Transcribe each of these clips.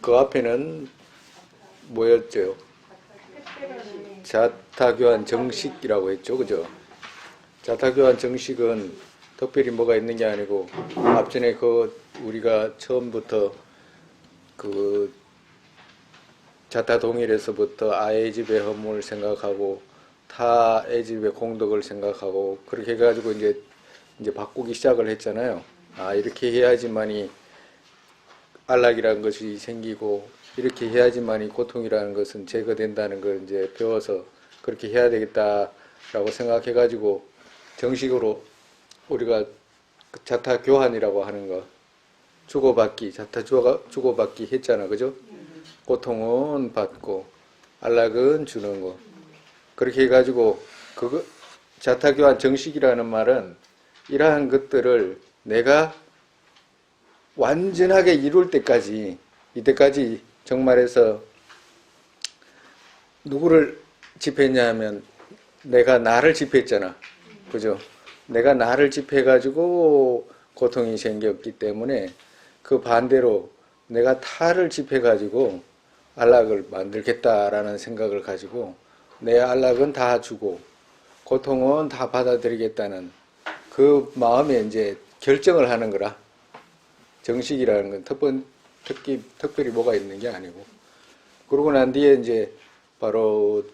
그 앞에는 뭐였죠? 자타교환 정식이라고 했죠. 그죠? 자타교환 정식은 특별히 뭐가 있는 게 아니고, 앞전에 우리가 처음부터 자타 동일에서부터 아의 집의 허물을 생각하고 타의 집의 공덕을 생각하고 그렇게 해가지고 이제 바꾸기 시작을 했잖아요. 이렇게 해야지만이 안락이라는 것이 생기고 이렇게 해야지만이 고통이라는 것은 제거된다는 걸 이제 배워서 그렇게 해야 되겠다라고 생각해가지고 정식으로 우리가 자타 교환이라고 하는 거 주고받기, 자타 주고받기 했잖아. 그죠? 고통은 받고 안락은 주는 거. 그렇게 해가지고 자타교환 정식이라는 말은 이러한 것들을 내가 완전하게 이룰 때까지, 이때까지 정말해서 누구를 집회했냐 하면 내가 나를 집회했잖아. 그죠? 내가 나를 집회해가지고 고통이 생겼기 때문에 그 반대로 내가 타를 집회해가지고 안락을 만들겠다라는 생각을 가지고 내 안락은 다 주고 고통은 다 받아들이겠다는 그 마음에 이제 결정을 하는 거라. 정식이라는 건 특별히 뭐가 있는 게 아니고. 그러고 난 뒤에 이제 바로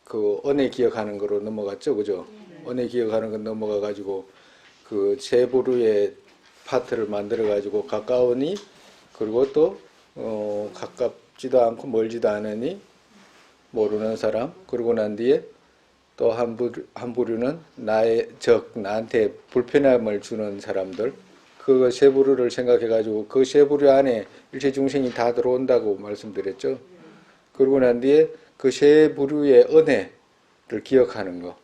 그 은혜 기억하는 거로 넘어갔죠. 그죠? 은혜 기억하는 건 넘어가 가지고 그 세 부류의 파트를 만들어 가지고 가까우니 그리고 또 가깝지도 않고 멀지도 않으니 모르는 사람. 그러고 난 뒤에 또 한 부류는 나한테 불편함을 주는 사람들. 그 세 부류를 생각해 가지고 그 세 부류 안에 일체 중생이 다 들어온다고 말씀드렸죠. 그러고 난 뒤에 그 세 부류의 은혜를 기억하는 거.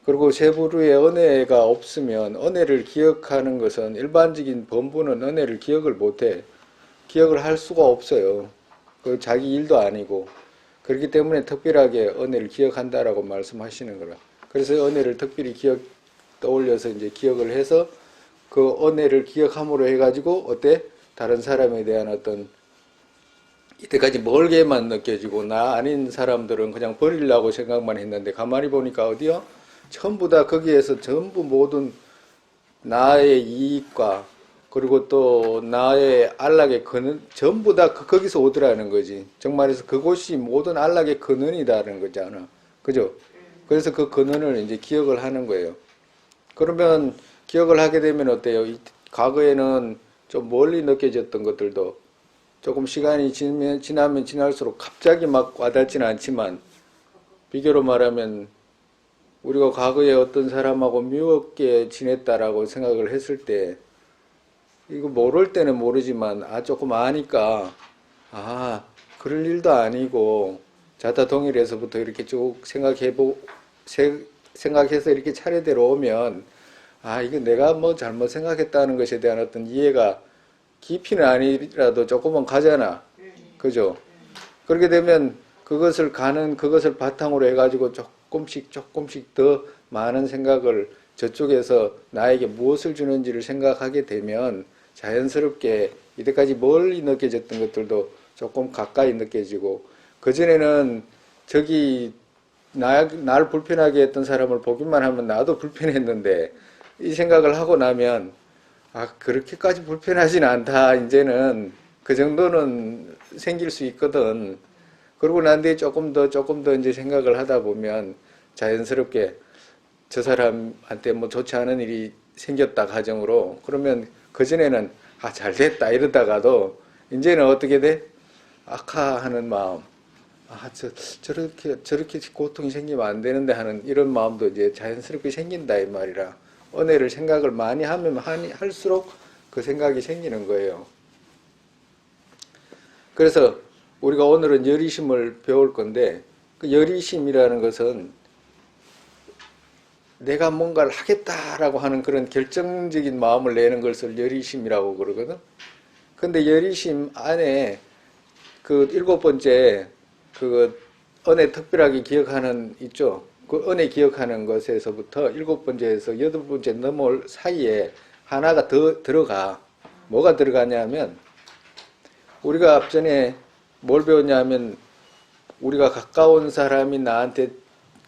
그리고 세 부류의 은혜가 없으면 은혜를 기억하는 것은 일반적인 범부는 은혜를 기억을 못해. 기억을 할 수가 없어요. 그 자기 일도 아니고. 그렇기 때문에 특별하게 은혜를 기억한다라고 말씀하시는 거라. 그래서 은혜를 특별히 떠올려서 이제 기억을 해서 그 은혜를 기억함으로 해가지고 어때? 다른 사람에 대한 어떤 이때까지 멀게만 느껴지고 나 아닌 사람들은 그냥 버리려고 생각만 했는데 가만히 보니까 어디요? 전부 다 거기에서 전부 모든 나의 이익과 그리고 또 나의 안락의 근원 전부 다 거기서 오더라는 거지. 정말해서 그곳이 모든 안락의 근원이다라는 거잖아. 그죠? 그래서 그 근원을 이제 기억을 하는 거예요. 그러면 기억을 하게 되면 어때요? 과거에는 좀 멀리 느껴졌던 것들도 조금 시간이 지나면 지날수록 갑자기 막 와닿지는 않지만 비교로 말하면 우리가 과거에 어떤 사람하고 미웠게 지냈다라고 생각을 했을 때 이거 모를 때는 모르지만 조금 아니까 그럴 일도 아니고 자타 동일에서부터 이렇게 쭉 생각해서 이렇게 차례대로 오면 이거 내가 뭐 잘못 생각했다는 것에 대한 어떤 이해가 깊이는 아니라도 조금은 가잖아. 그죠? 그렇게 되면 그것을 바탕으로 해가지고 조금씩 더 많은 생각을 저쪽에서 나에게 무엇을 주는지를 생각하게 되면 자연스럽게 이때까지 멀리 느껴졌던 것들도 조금 가까이 느껴지고 그전에는 저기 날 불편하게 했던 사람을 보기만 하면 나도 불편했는데 이 생각을 하고 나면 그렇게까지 불편하진 않다. 이제는 그 정도는 생길 수 있거든. 그러고 난 뒤에 조금 더 이제 생각을 하다 보면 자연스럽게 저 사람한테 뭐 좋지 않은 일이 생겼다 가정으로 그러면 그전에는 잘 됐다 이러다가도 이제는 어떻게 돼? 악화하는 마음. 저렇게 고통이 생기면 안 되는데 하는 이런 마음도 이제 자연스럽게 생긴다 이 말이라. 은혜를 생각을 많이 하면 할수록 그 생각이 생기는 거예요. 그래서 우리가 오늘은 여리심을 배울 건데 그 여리심이라는 것은 내가 뭔가를 하겠다라고 하는 그런 결정적인 마음을 내는 것을 여리심이라고 그러거든. 근데 여리심 안에 그 7번째 그 은혜 특별하게 기억하는 있죠. 그 은혜 기억하는 것에서부터 7번째에서 8번째 넘어올 사이에 하나가 더 들어가. 뭐가 들어가냐면 우리가 앞전에 뭘 배웠냐면 우리가 가까운 사람이 나한테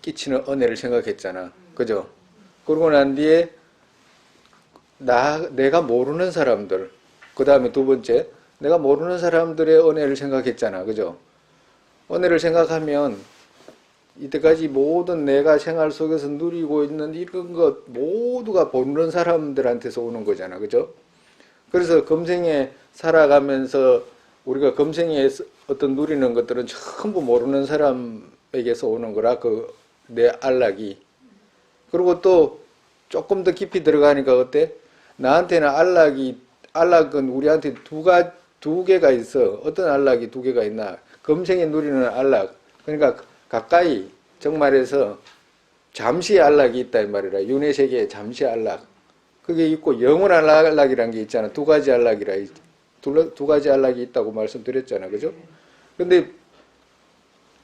끼치는 은혜를 생각했잖아. 그죠? 그러고 난 뒤에 내가 모르는 사람들, 그 다음에 두 번째, 내가 모르는 사람들의 은혜를 생각했잖아. 그죠? 은혜를 생각하면 이때까지 모든 내가 생활 속에서 누리고 있는 이런 것 모두가 모르는 사람들한테서 오는 거잖아. 그죠? 그래서 금생에 살아가면서 우리가 금생에 어떤 누리는 것들은 전부 모르는 사람에게서 오는 거라, 그 내 안락이. 그리고 또 조금 더 깊이 들어가니까 어때? 나한테는 안락은 우리한테 두 개가 있어. 어떤 안락이 두 개가 있나? 금생에 누리는 안락. 그러니까 가까이, 정말해서 잠시 안락이 있다 이 말이라. 윤회 세계에 잠시 안락. 그게 있고 영원한 안락이라는 게 있잖아. 두 가지 안락이라. 두 가지 안락이 있다고 말씀드렸잖아. 그죠? 근데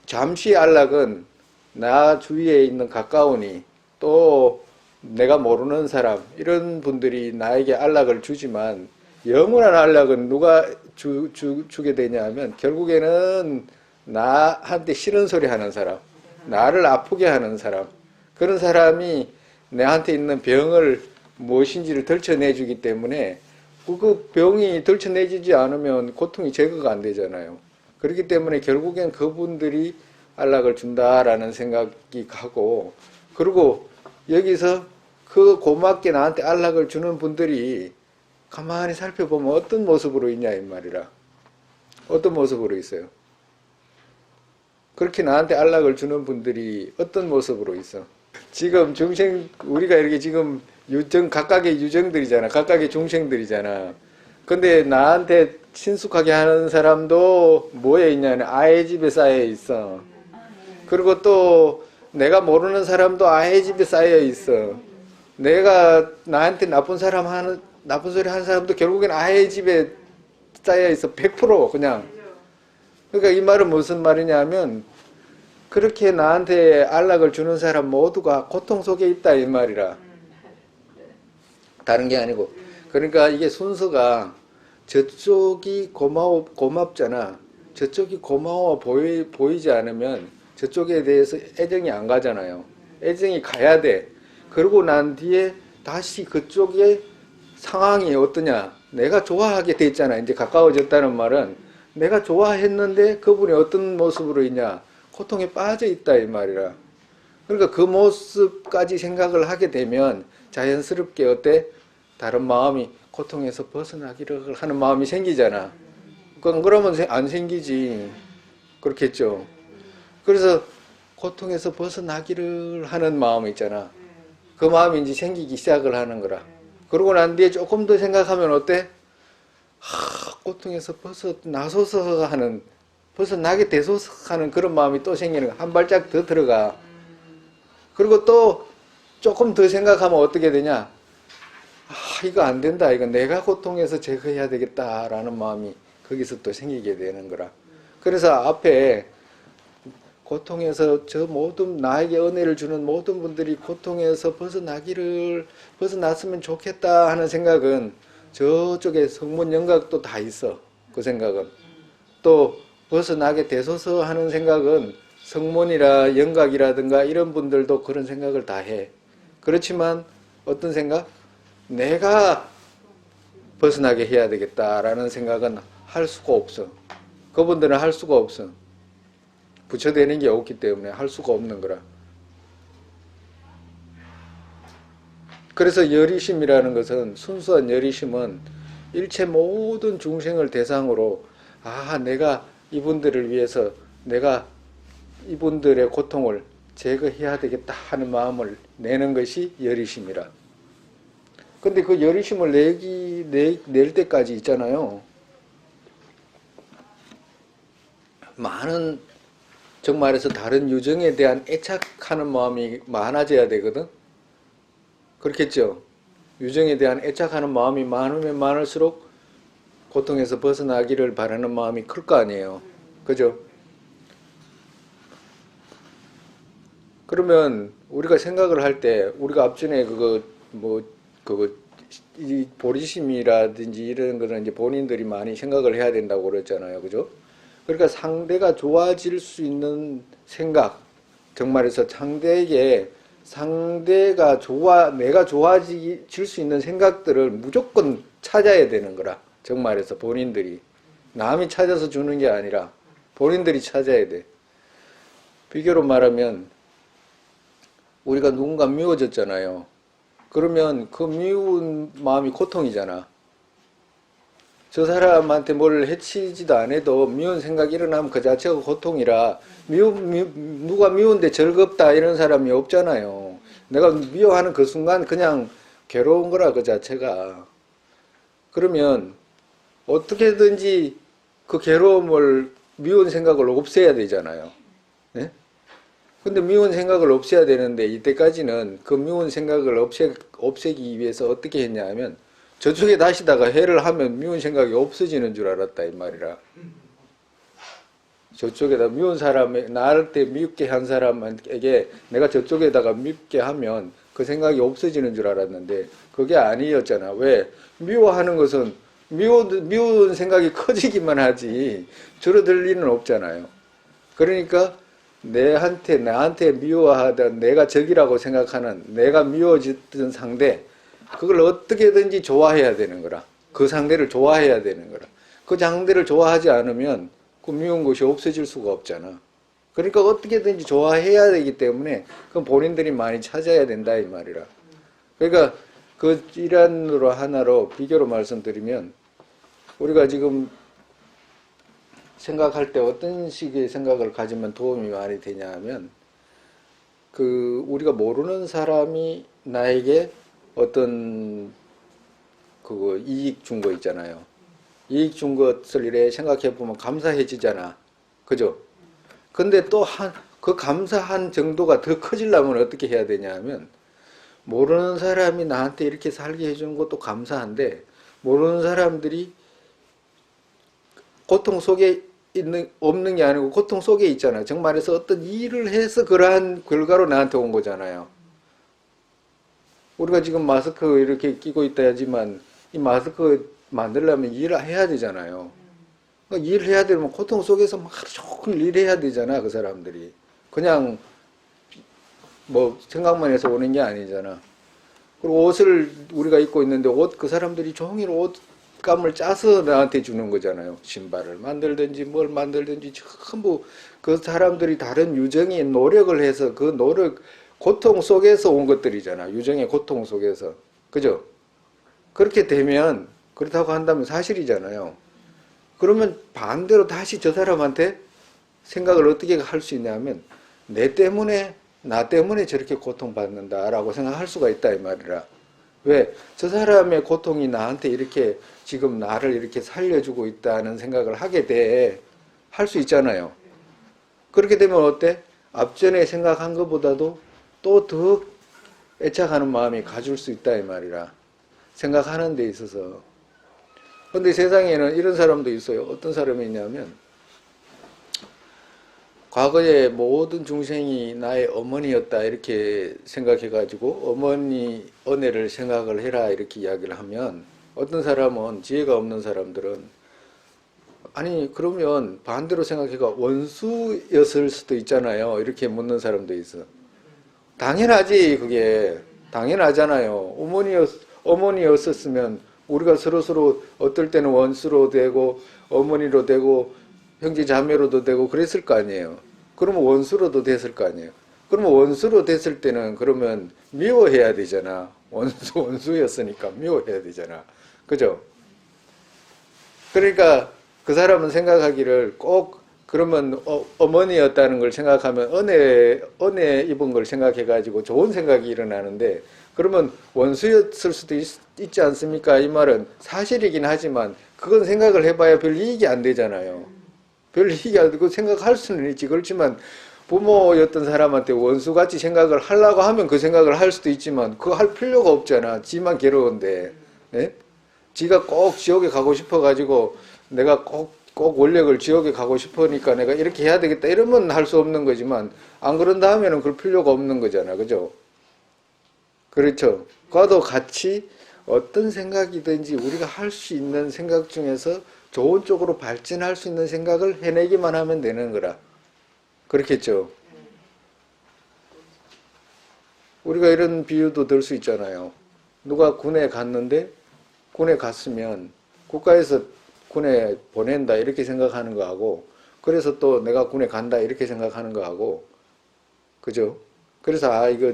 잠시 안락은 나 주위에 있는 가까우니 또 내가 모르는 사람 이런 분들이 나에게 안락을 주지만 영원한 안락은 누가 주게 되냐 하면 결국에는 나한테 싫은 소리 하는 사람, 나를 아프게 하는 사람, 그런 사람이 나한테 있는 병을 무엇인지를 덜쳐내주기 때문에 그 병이 덜쳐내지지 않으면 고통이 제거가 안 되잖아요. 그렇기 때문에 결국엔 그분들이 안락을 준다라는 생각이 가고, 그리고 여기서 그 고맙게 나한테 안락을 주는 분들이 가만히 살펴보면 어떤 모습으로 있냐 이 말이라. 어떤 모습으로 있어요? 그렇게 나한테 안락을 주는 분들이 어떤 모습으로 있어? 지금 중생, 우리가 이렇게 지금 각각의 유정들이잖아. 각각의 중생들이잖아. 근데 나한테 친숙하게 하는 사람도 뭐에 있냐면 아의 집에 쌓여 있어. 그리고 또 내가 모르는 사람도 아의 집에 쌓여 있어. 내가 나한테 나쁜 소리 하는 사람도 결국엔 아의 집에 쌓여 있어. 100% 그냥. 그러니까 이 말은 무슨 말이냐면 그렇게 나한테 안락을 주는 사람 모두가 고통 속에 있다 이 말이라. 다른 게 아니고. 그러니까 이게 순서가 저쪽이 고맙잖아. 저쪽이 고마워 보이지 않으면 저쪽에 대해서 애정이 안 가잖아요. 애정이 가야 돼. 그러고 난 뒤에 다시 그쪽의 상황이 어떠냐. 내가 좋아하게 돼 있잖아. 이제 가까워졌다는 말은 내가 좋아했는데 그분이 어떤 모습으로 있냐. 고통에 빠져 있다 이 말이라. 그러니까 그 모습까지 생각을 하게 되면 자연스럽게 어때? 다른 마음이 고통에서 벗어나기를 하는 마음이 생기잖아. 그러면 안 생기지. 그렇겠죠. 그래서 고통에서 벗어나기를 하는 마음 있잖아. 그 마음이 이제 생기기 시작을 하는 거라. 그러고 난 뒤에 조금 더 생각하면 어때? 고통에서 벗어나게 되소서 하는 그런 마음이 또 생기는 거야. 한 발짝 더 들어가. 그리고 또 조금 더 생각하면 어떻게 되냐? 이거 안 된다. 이거 내가 고통에서 제거해야 되겠다라는 마음이 거기서 또 생기게 되는 거라. 그래서 앞에 고통에서 나에게 은혜를 주는 모든 분들이 고통에서 벗어났으면 좋겠다 하는 생각은 저쪽에 성문 영각도 다 있어. 그 생각은. 또 벗어나게 되소서 하는 생각은 성문이라 영각이라든가 이런 분들도 그런 생각을 다 해. 그렇지만 어떤 생각? 내가 벗어나게 해야 되겠다라는 생각은 할 수가 없어. 그분들은 할 수가 없어. 부처되는 게 없기 때문에 할 수가 없는 거라. 그래서 여리심이라는 것은, 순수한 여리심은 일체 모든 중생을 대상으로 내가 이분들을 위해서 내가 이분들의 고통을 제거해야 되겠다 하는 마음을 내는 것이 여리심이라. 근데 그 여리심을 낼 때까지 있잖아요. 많은, 정말해서 다른 유정에 대한 애착하는 마음이 많아져야 되거든. 그렇겠죠. 유정에 대한 애착하는 마음이 많으면 많을수록 고통에서 벗어나기를 바라는 마음이 클 거 아니에요. 그죠? 그러면 우리가 생각을 할 때, 우리가 앞전에 그거 이 보리심이라든지 이런 거는 이제 본인들이 많이 생각을 해야 된다고 그랬잖아요. 그죠? 그러니까 상대가 좋아질 수 있는 생각, 정말해서 내가 좋아질 수 있는 생각들을 무조건 찾아야 되는 거라. 정말해서 본인들이. 남이 찾아서 주는 게 아니라 본인들이 찾아야 돼. 비교로 말하면 우리가 누군가 미워졌잖아요. 그러면 그 미운 마음이 고통이잖아. 저 사람한테 뭘 해치지도 않아도 미운 생각이 일어나면 그 자체가 고통이라 누가 미운데 즐겁다 이런 사람이 없잖아요. 내가 미워하는 그 순간 그냥 괴로운 거라 그 자체가. 그러면 어떻게든지 그 괴로움을 미운 생각을 없애야 되잖아요. 네? 근데 미운 생각을 없애야 되는데 이때까지는 그 미운 생각을 없애기 위해서 어떻게 했냐 하면 저쪽에 다시다가 해를 하면 미운 생각이 없어지는 줄 알았다 이 말이라. 저쪽에다 미운 사람에 나를 때 미흡게 한 사람에게 내가 저쪽에다가 밉게 하면 그 생각이 없어지는 줄 알았는데 그게 아니었잖아. 왜? 미워하는 것은 미운 생각이 커지기만 하지 줄어들 리는 없잖아요. 그러니까 나한테 미워하던 내가 적이라고 생각하는 내가 미워졌던 상대 그걸 어떻게든지 좋아해야 되는 거라. 그 상대를 좋아해야 되는 거라. 그 상대를 좋아하지 않으면 그 미운 것이 없어질 수가 없잖아. 그러니까 어떻게든지 좋아해야 되기 때문에 그건 본인들이 많이 찾아야 된다 이 말이라. 그러니까 그 일환으로 하나로 비교로 말씀드리면 우리가 지금 생각할 때 어떤 식의 생각을 가지면 도움이 많이 되냐 하면 우리가 모르는 사람이 나에게 어떤 이익 준 거 있잖아요. 이익 준 것을 이래 생각해 보면 감사해지잖아. 그죠? 근데 또 그 감사한 정도가 더 커지려면 어떻게 해야 되냐 하면 모르는 사람이 나한테 이렇게 살게 해주는 것도 감사한데 모르는 사람들이 고통 속에 없는 게 아니고 고통 속에 있잖아요. 정말해서 어떤 일을 해서 그러한 결과로 나한테 온 거잖아요. 우리가 지금 마스크 이렇게 끼고 있다 하지만 이 마스크 만들려면 일을 해야 되잖아요. 그러니까 일을 해야 되면 고통 속에서 막 하루 종일 일해야 되잖아. 그 사람들이. 그냥 뭐 생각만 해서 오는 게 아니잖아. 그리고 옷을 우리가 입고 있는데 그 사람들이 종일 옷감을 짜서 나한테 주는 거잖아요. 신발을 만들든지 뭘 만들든지 전부 그 사람들이 다른 유정의 노력을 해서 그 고통 속에서 온 것들이잖아. 유정의 고통 속에서. 그죠? 그렇게 되면 그렇다고 한다면 사실이잖아요. 그러면 반대로 다시 저 사람한테 생각을 어떻게 할 수 있냐면 나 때문에 저렇게 고통받는다라고 생각할 수가 있다 이 말이라. 왜? 저 사람의 고통이 나한테 이렇게 지금 나를 이렇게 살려주고 있다는 생각을 할 수 있잖아요. 그렇게 되면 어때? 앞전에 생각한 것보다도 또 더 애착하는 마음이 가질 수 있다 이 말이라. 생각하는 데 있어서. 그런데 세상에는 이런 사람도 있어요. 어떤 사람이 있냐면 과거에 모든 중생이 나의 어머니였다 이렇게 생각해가지고 어머니 은혜를 생각을 해라 이렇게 이야기를 하면 어떤 사람은 지혜가 없는 사람들은 아니 그러면 반대로 생각해가 원수였을 수도 있잖아요 이렇게 묻는 사람도 있어. 당연하지. 그게 당연하잖아요. 어머니였었으면 우리가 서로 어떨 때는 원수로 되고 어머니로 되고 형제 자매로도 되고 그랬을 거 아니에요. 그러면 원수로도 됐을 거 아니에요. 그러면 원수로 됐을 때는 그러면 미워해야 되잖아. 원수였으니까 미워해야 되잖아. 그죠? 그러니까 그 사람은 생각하기를 꼭 그러면 어머니였다는 걸 생각하면 은혜 입은 걸 생각해가지고 좋은 생각이 일어나는데 그러면 원수였을 수도 있지 않습니까? 이 말은 사실이긴 하지만 그건 생각을 해봐야 별 이익이 안 되잖아요. 별 이익이 안 되고 생각할 수는 있지. 그렇지만 부모였던 사람한테 원수같이 생각을 하려고 하면 그 생각을 할 수도 있지만 그거 할 필요가 없잖아. 지만 괴로운데. 네? 지가 꼭 지옥에 가고 싶어가지고 내가 꼭 원력을 지옥에 가고 싶으니까 내가 이렇게 해야 되겠다 이러면 할 수 없는 거지만 안 그런다 하면은 그럴 필요가 없는 거잖아. 그죠? 그렇죠. 과도 같이 어떤 생각이든지 우리가 할 수 있는 생각 중에서 좋은 쪽으로 발전할 수 있는 생각을 해내기만 하면 되는 거라. 그렇겠죠? 우리가 이런 비유도 들 수 있잖아요. 누가 군에 갔는데 군에 갔으면 국가에서 군에 보낸다 이렇게 생각하는 거하고 그래서 또 내가 군에 간다 이렇게 생각하는 거하고 그죠? 그래서 아 이거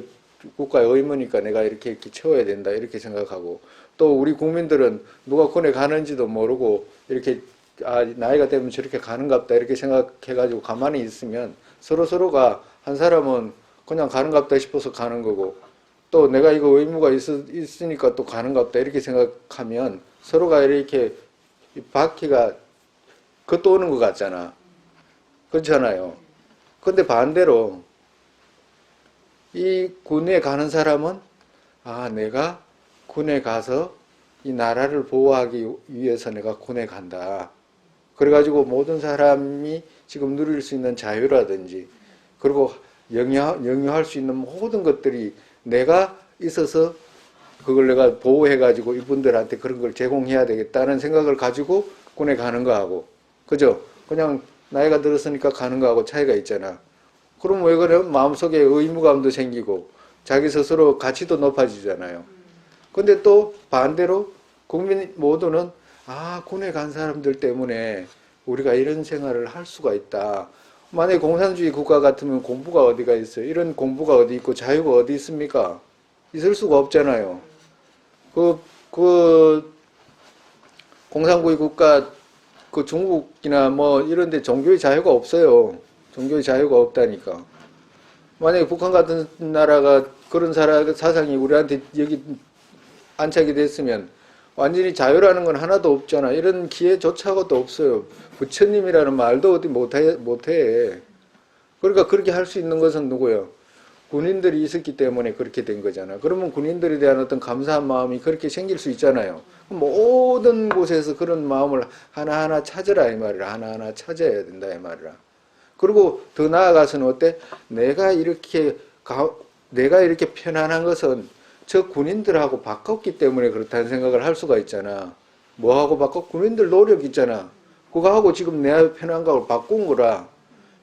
국가의 의무니까 내가 이렇게 채워야 된다 이렇게 생각하고 또 우리 국민들은 누가 군에 가는지도 모르고 이렇게 아 나이가 되면 저렇게 가는갑다 이렇게 생각해가지고 가만히 있으면 서로가 한 사람은 그냥 가는갑다 싶어서 가는 거고 또 내가 이거 의무가 있으니까 또 가는갑다 이렇게 생각하면 서로가 이렇게 바퀴가 겉도는 것 같잖아. 그렇잖아요. 근데 반대로 이 군에 가는 사람은 아 내가 군에 가서 이 나라를 보호하기 위해서 내가 군에 간다. 그래가지고 모든 사람이 지금 누릴 수 있는 자유라든지 그리고 영유할 수 있는 모든 것들이 내가 있어서 그걸 내가 보호해가지고 이분들한테 그런 걸 제공해야 되겠다는 생각을 가지고 군에 가는 거하고 그죠? 그냥 나이가 들었으니까 가는 거하고 차이가 있잖아. 그럼 왜 그래? 마음속에 의무감도 생기고 자기 스스로 가치도 높아지잖아요. 근데 또 반대로 국민 모두는 아 군에 간 사람들 때문에 우리가 이런 생활을 할 수가 있다. 만약에 공산주의 국가 같으면 공부가 어디가 있어요? 이런 공부가 어디 있고 자유가 어디 있습니까? 있을 수가 없잖아요. 그 공산주의 국가 그 중국이나 뭐 이런 데 종교의 자유가 없어요. 종교의 자유가 없다니까. 만약에 북한 같은 나라가 그런 사상이 우리한테 여기 안착이 됐으면 완전히 자유라는 건 하나도 없잖아. 이런 기회조차도 없어요. 부처님이라는 말도 어디 못해. 그러니까 그렇게 할 수 있는 것은 누구예요? 군인들이 있었기 때문에 그렇게 된 거잖아. 그러면 군인들에 대한 어떤 감사한 마음이 그렇게 생길 수 있잖아요. 모든 곳에서 그런 마음을 하나하나 찾으라 이 말이라. 하나하나 찾아야 된다 이 말이라. 그리고 더 나아가서는 어때? 내가 이렇게 편안한 것은 저 군인들하고 바꿨기 때문에 그렇다는 생각을 할 수가 있잖아. 뭐하고 바꿔? 군인들 노력 있잖아. 그거하고 지금 내 편한 걸 바꾼 거라.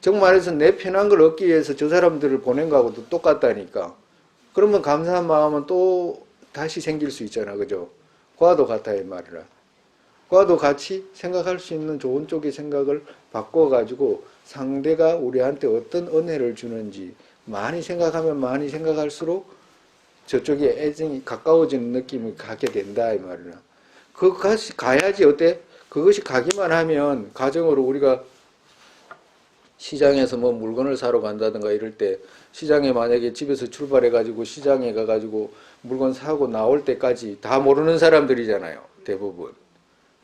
정말해서 내 편한 걸 얻기 위해서 저 사람들을 보낸 거하고도 똑같다니까. 그러면 감사한 마음은 또 다시 생길 수 있잖아. 그죠? 그와도 같아 이 말이라. 그와도 같이 생각할 수 있는 좋은 쪽의 생각을 바꿔가지고 상대가 우리한테 어떤 은혜를 주는지 많이 생각하면 많이 생각할수록 저쪽에 애정이 가까워지는 느낌을 갖게 된다 이 말이라. 그것이 가야지 어때? 그것이 가기만 하면 가정으로 우리가 시장에서 뭐 물건을 사러 간다든가 이럴 때 시장에 만약에 집에서 출발해 가지고 시장에 가 가지고 물건 사고 나올 때까지 다 모르는 사람들이잖아요. 대부분.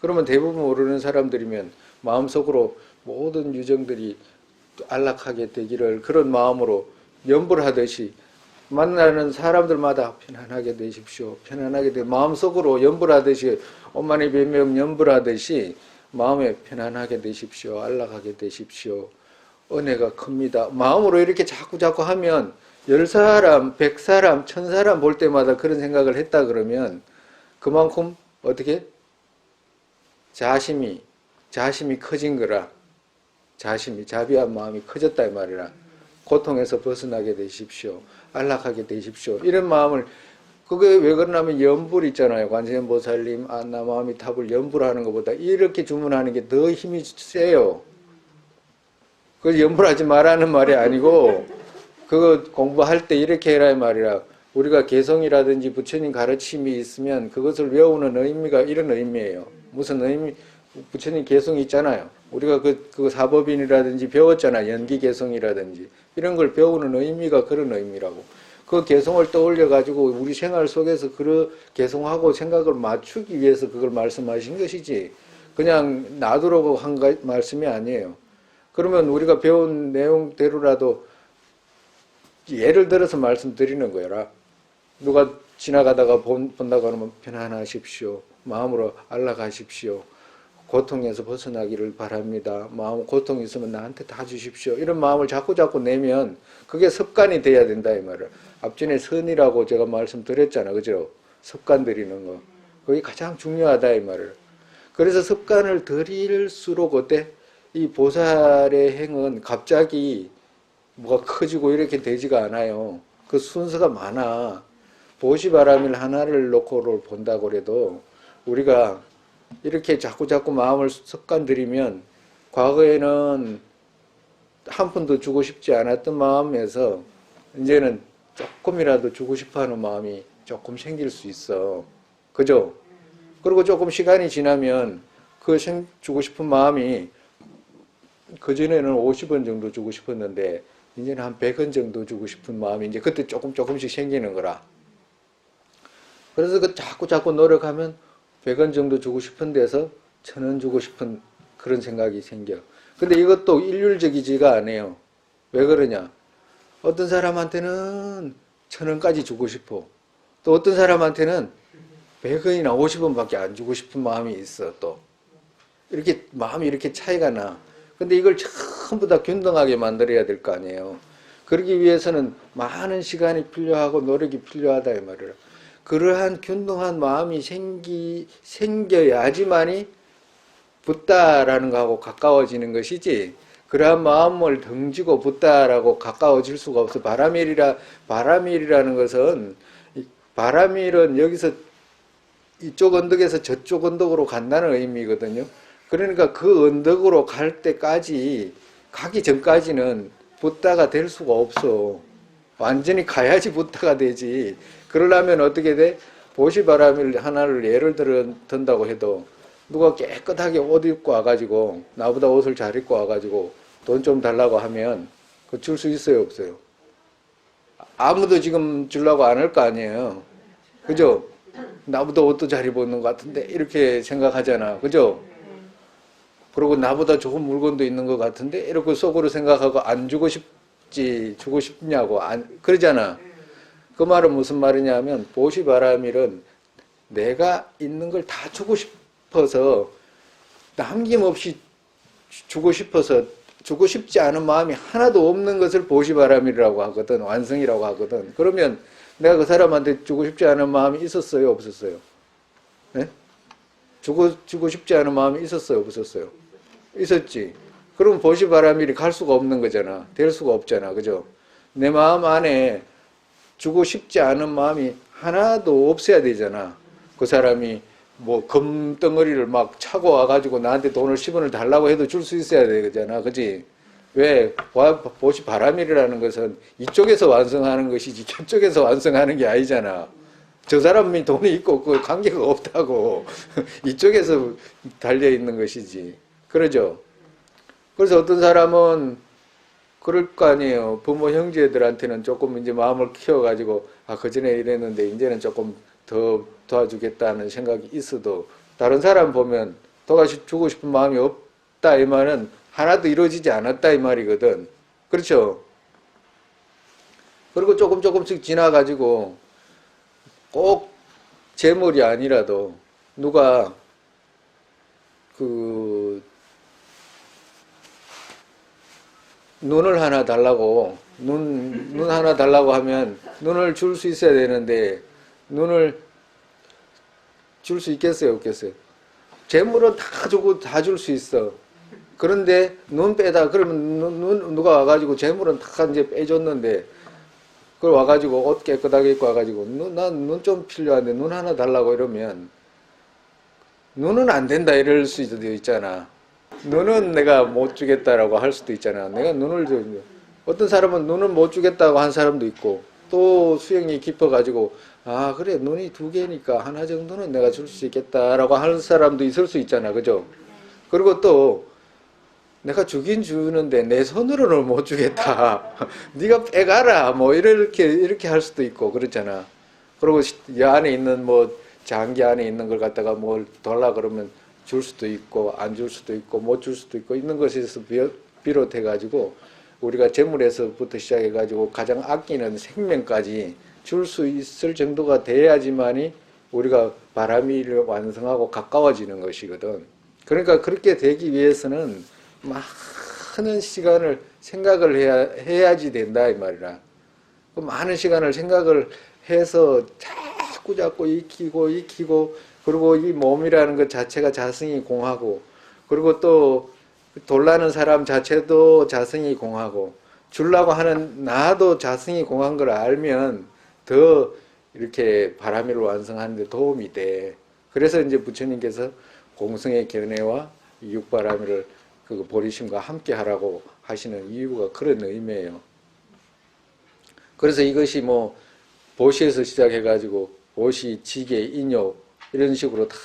그러면 대부분 모르는 사람들이면 마음속으로 모든 유정들이 안락하게 되기를 그런 마음으로 염불하듯이 만나는 사람들마다 편안하게 되십시오. 편안하게 되 마음속으로 염불하듯이 엄마니 뱀명 염불하듯이 마음에 편안하게 되십시오. 안락하게 되십시오. 은혜가 큽니다. 마음으로 이렇게 자꾸 하면 10사람, 100사람, 1000사람 볼 때마다 그런 생각을 했다 그러면 그만큼 어떻게? 자심이 커진 거라. 자비한 마음이 커졌다 이 말이라. 고통에서 벗어나게 되십시오. 안락하게 되십시오. 이런 마음을 그게 왜 그러냐면 염불 있잖아요. 관세음보살님 안나마미탑을 염불하는 것보다 이렇게 주문하는 게 더 힘이 세요. 그래서 염불하지 말라는 말이 아니고 그거 공부할 때 이렇게 해라 이 말이라. 우리가 개성이라든지 부처님 가르침이 있으면 그것을 외우는 의미가 이런 의미예요. 무슨 의미? 부처님 개성이 있잖아요. 우리가 그 사법인이라든지 배웠잖아. 연기 개성이라든지 이런 걸 배우는 의미가 그런 의미라고. 그 개성을 떠올려 가지고 우리 생활 속에서 그 개성하고 생각을 맞추기 위해서 그걸 말씀하신 것이지 그냥 놔두라고 한 말씀이 아니에요. 그러면 우리가 배운 내용대로라도 예를 들어서 말씀드리는 거라. 누가 지나가다가 본다고 하면 편안하십시오. 마음으로 안락하십시오. 고통에서 벗어나기를 바랍니다. 마음 고통이 있으면 나한테 다 주십시오. 이런 마음을 자꾸 내면 그게 습관이 돼야 된다 이 말을. 앞전에 선이라고 제가 말씀드렸잖아. 그죠? 습관 들이는 거. 그게 가장 중요하다 이 말을. 그래서 습관을 들일수록 어때? 이 보살의 행은 갑자기 뭐가 커지고 이렇게 되지가 않아요. 그 순서가 많아. 보시바라밀 하나를 놓고 본다고 그래도 우리가 이렇게 자꾸 마음을 습관 들이면 과거에는 한 푼도 주고 싶지 않았던 마음에서 이제는 조금이라도 주고 싶어 하는 마음이 조금 생길 수 있어. 그죠? 그리고 조금 시간이 지나면 그 주고 싶은 마음이 그전에는 50원 정도 주고 싶었는데 이제는 한 100원 정도 주고 싶은 마음이 이제 그때 조금씩 생기는 거라. 그래서 그 자꾸 노력하면 100원 정도 주고 싶은 데서 1000원 주고 싶은 그런 생각이 생겨. 근데 이것도 일률적이지가 않아요. 왜 그러냐? 어떤 사람한테는 1000원까지 주고 싶어. 또 어떤 사람한테는 100원이나 50원밖에 안 주고 싶은 마음이 있어. 또 이렇게 마음이 이렇게 차이가 나. 근데 이걸 전부 다 균등하게 만들어야 될 거 아니에요. 그러기 위해서는 많은 시간이 필요하고 노력이 필요하다 이 말이라. 그러한 균등한 마음이 생겨야지만이 붓다라는 거하고 가까워지는 것이지, 그러한 마음을 등지고 붓다라고 가까워질 수가 없어. 바라밀이라는 것은, 바라밀은 여기서 이쪽 언덕에서 저쪽 언덕으로 간다는 의미거든요. 그러니까 그 언덕으로 갈 때까지, 가기 전까지는 붓다가 될 수가 없어. 완전히 가야지 붓다가 되지. 그러려면 어떻게 돼? 보시바라밀 하나를 예를 든다고 해도 누가 깨끗하게 옷 입고 와가지고 나보다 옷을 잘 입고 와가지고 돈 좀 달라고 하면 그 줄 수 있어요 없어요? 아무도 지금 주려고 안 할 거 아니에요. 그죠? 나보다 옷도 잘 입었는 것 같은데 이렇게 생각하잖아. 그죠? 그리고 나보다 좋은 물건도 있는 것 같은데 이렇게 속으로 생각하고 안 주고 싶지, 주고 싶냐고 그러잖아. 그 말은 무슨 말이냐 하면 보시바라밀은 내가 있는 걸 다 주고 싶어서 남김없이 주고 싶어서 주고 싶지 않은 마음이 하나도 없는 것을 보시바라밀이라고 하거든. 완성이라고 하거든. 그러면 내가 그 사람한테 주고 싶지 않은 마음이 있었어요 없었어요? 네? 주고 싶지 않은 마음이 있었어요 없었어요? 있었지. 그럼 보시바라밀이 갈 수가 없는 거잖아. 될 수가 없잖아. 그죠? 내 마음 안에 주고 싶지 않은 마음이 하나도 없어야 되잖아. 그 사람이 뭐 금덩어리를 막 차고 와가지고 나한테 돈을 10원을 달라고 해도 줄 수 있어야 되잖아. 그지? 왜? 보시바라밀이라는 것은 이쪽에서 완성하는 것이지 저쪽에서 완성하는 게 아니잖아. 저 사람이 돈이 있고 그 관계가 없다고. 이쪽에서 달려있는 것이지. 그러죠? 그래서 어떤 사람은 그럴 거 아니에요. 부모 형제들한테는 조금 이제 마음을 키워가지고, 그전에 이랬는데 이제는 조금 더 도와주겠다는 생각이 있어도, 다른 사람 보면 도와주고 싶은 마음이 없다 이 말은 하나도 이루어지지 않았다 이 말이거든. 그렇죠? 그리고 조금씩 지나가지고, 꼭 재물이 아니라도, 누가, 눈을 하나 달라고, 눈 하나 달라고 하면 눈을 줄 수 있어야 되는데 눈을 줄 수 있겠어요 없겠어요? 재물은 다 주고 다 줄 수 있어. 그런데 눈 빼다 그러면 누가 와가지고 재물은 다 이제 빼줬는데 그걸 와가지고 옷 깨끗하게 입고 와가지고 난 눈 좀 필요한데 눈 하나 달라고 이러면 눈은 안 된다 이럴 수도 있잖아. 눈은 내가 못 주겠다라고 할 수도 있잖아. 내가 어떤 사람은 눈을 못 주겠다고 한 사람도 있고, 또 수영이 깊어가지고, 그래, 눈이 2개니까 하나 정도는 내가 줄 수 있겠다라고 하는 사람도 있을 수 있잖아. 그죠? 그리고 또, 내가 주긴 주는데 내 손으로는 못 주겠다. 네가 빼가라. 뭐, 이렇게 할 수도 있고, 그렇잖아. 그리고 이 안에 있는 장기 안에 있는 걸 갖다가 뭘 달라 그러면 줄 수도 있고 안 줄 수도 있고 못 줄 수도 있고 있는 것에서 비롯해 가지고 우리가 재물에서부터 시작해 가지고 가장 아끼는 생명까지 줄 수 있을 정도가 돼야지만이 우리가 바라밀을 완성하고 가까워지는 것이거든. 그러니까 그렇게 되기 위해서는 많은 시간을 생각을 해야지 된다 이 말이라. 많은 시간을 생각을 해서 자꾸 익히고 그리고 이 몸이라는 것 자체가 자성이 공하고, 그리고 또 돌라는 사람 자체도 자성이 공하고, 주려고 하는 나도 자성이 공한 걸 알면 더 이렇게 바라미를 완성하는 데 도움이 돼. 그래서 이제 부처님께서 공성의 견해와 육바라미를 그 보리심과 함께 하라고 하시는 이유가 그런 의미예요. 그래서 이것이 뭐 보시에서 시작해가지고 보시, 지계, 인욕 이런 식으로 다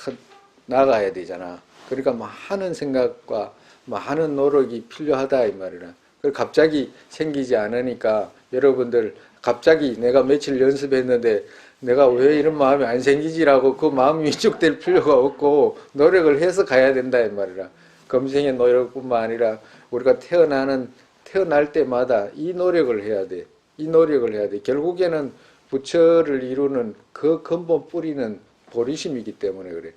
나가야 되잖아. 그러니까 많은 생각과 많은 노력이 필요하다 이 말이라. 그걸 갑자기 생기지 않으니까 여러분들 갑자기 내가 며칠 연습했는데 내가 왜 이런 마음이 안 생기지라고 그 마음이 위축될 필요가 없고 노력을 해서 가야 된다 이 말이라. 검생의 노력뿐만 아니라 우리가 태어날 때마다 이 노력을 해야 돼. 이 노력을 해야 돼. 결국에는 부처를 이루는 그 근본 뿌리는 보리심이기 때문에 그래.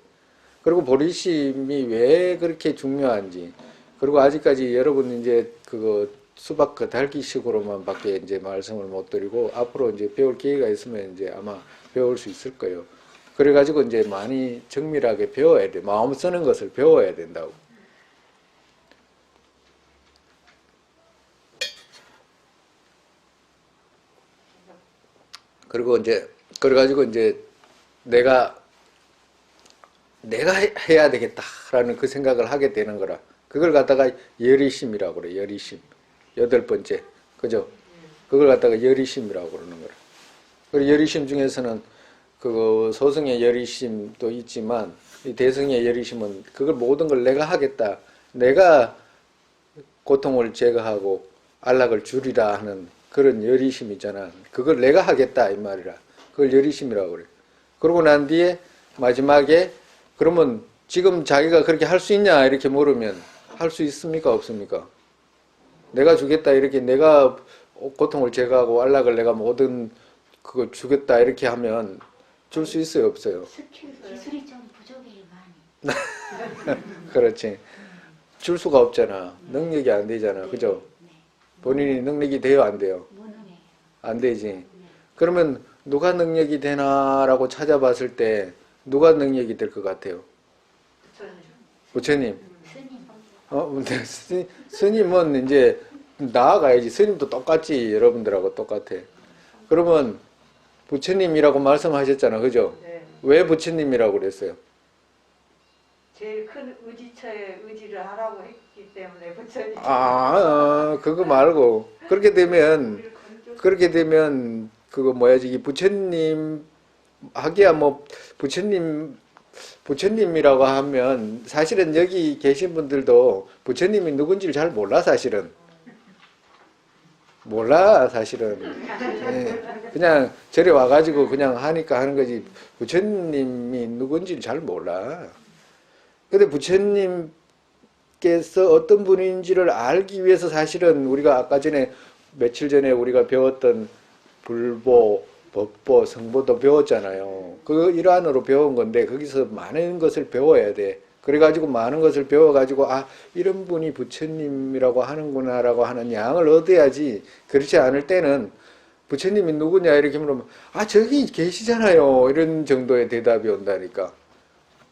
그리고 보리심이 왜 그렇게 중요한지. 그리고 아직까지 여러분 이제 그거 수박 그 달기식으로만 밖에 이제 말씀을 못 드리고 앞으로 이제 배울 기회가 있으면 이제 아마 배울 수 있을 거예요. 그래가지고 이제 많이 정밀하게 배워야 돼. 마음 쓰는 것을 배워야 된다고. 그리고 이제 그래가지고 이제 내가 해야 되겠다라는 그 생각을 하게 되는 거라. 그걸 갖다가 열의심이라고 그래. 열의심. 8번째. 그죠? 그걸 갖다가 열의심이라고 그러는 거라. 그리고 열의심 중에서는 그 소승의 열의심도 있지만 이 대승의 열의심은 그걸 모든 걸 내가 하겠다. 내가 고통을 제거하고 안락을 주리라 하는 그런 열의심 있잖아. 그걸 내가 하겠다 이 말이라. 그걸 열의심이라고 그래. 그러고 난 뒤에 마지막에 그러면 지금 자기가 그렇게 할 수 있냐 이렇게 물으면 할 수 있습니까 없습니까? 내가 주겠다 이렇게 내가 고통을 제거하고 안락을 내가 모든 그거 주겠다 이렇게 하면 줄 수 있어요 없어요? 기술이 좀 부족해요 많이. 그렇지. 줄 수가 없잖아. 능력이 안 되잖아. 그죠? 본인이 능력이 돼요 안 돼요? 무능해요. 안 되지. 그러면 누가 능력이 되나라고 찾아봤을 때 누가 능력이 될 것 같아요? 부처님. 근데 스님은 이제 나아가야지. 스님도 똑같지. 여러분들하고 똑같아. 그러면 부처님이라고 말씀하셨잖아. 그죠? 네. 왜 부처님이라고 그랬어요? 제일 큰 의지처에 의지를 하라고 했기 때문에 부처님. 그거 말고 그렇게 되면 그거 뭐야 저기 부처님 하기야 뭐 부처님이라고 하면 사실은 여기 계신 분들도 부처님이 누군지를 잘 몰라 사실은. 몰라 사실은. 그냥 절에 와가지고 그냥 하니까 하는 거지 부처님이 누군지를 잘 몰라. 근데 부처님께서 어떤 분인지를 알기 위해서 사실은 우리가 아까 전에 며칠 전에 우리가 배웠던 불보, 법보, 성보도 배웠잖아요. 그 일환으로 배운 건데 거기서 많은 것을 배워야 돼. 그래가지고 많은 것을 배워가지고 이런 분이 부처님이라고 하는구나라고 하는 양을 얻어야지. 그렇지 않을 때는 부처님이 누구냐 이렇게 물으면 저기 계시잖아요 이런 정도의 대답이 온다니까.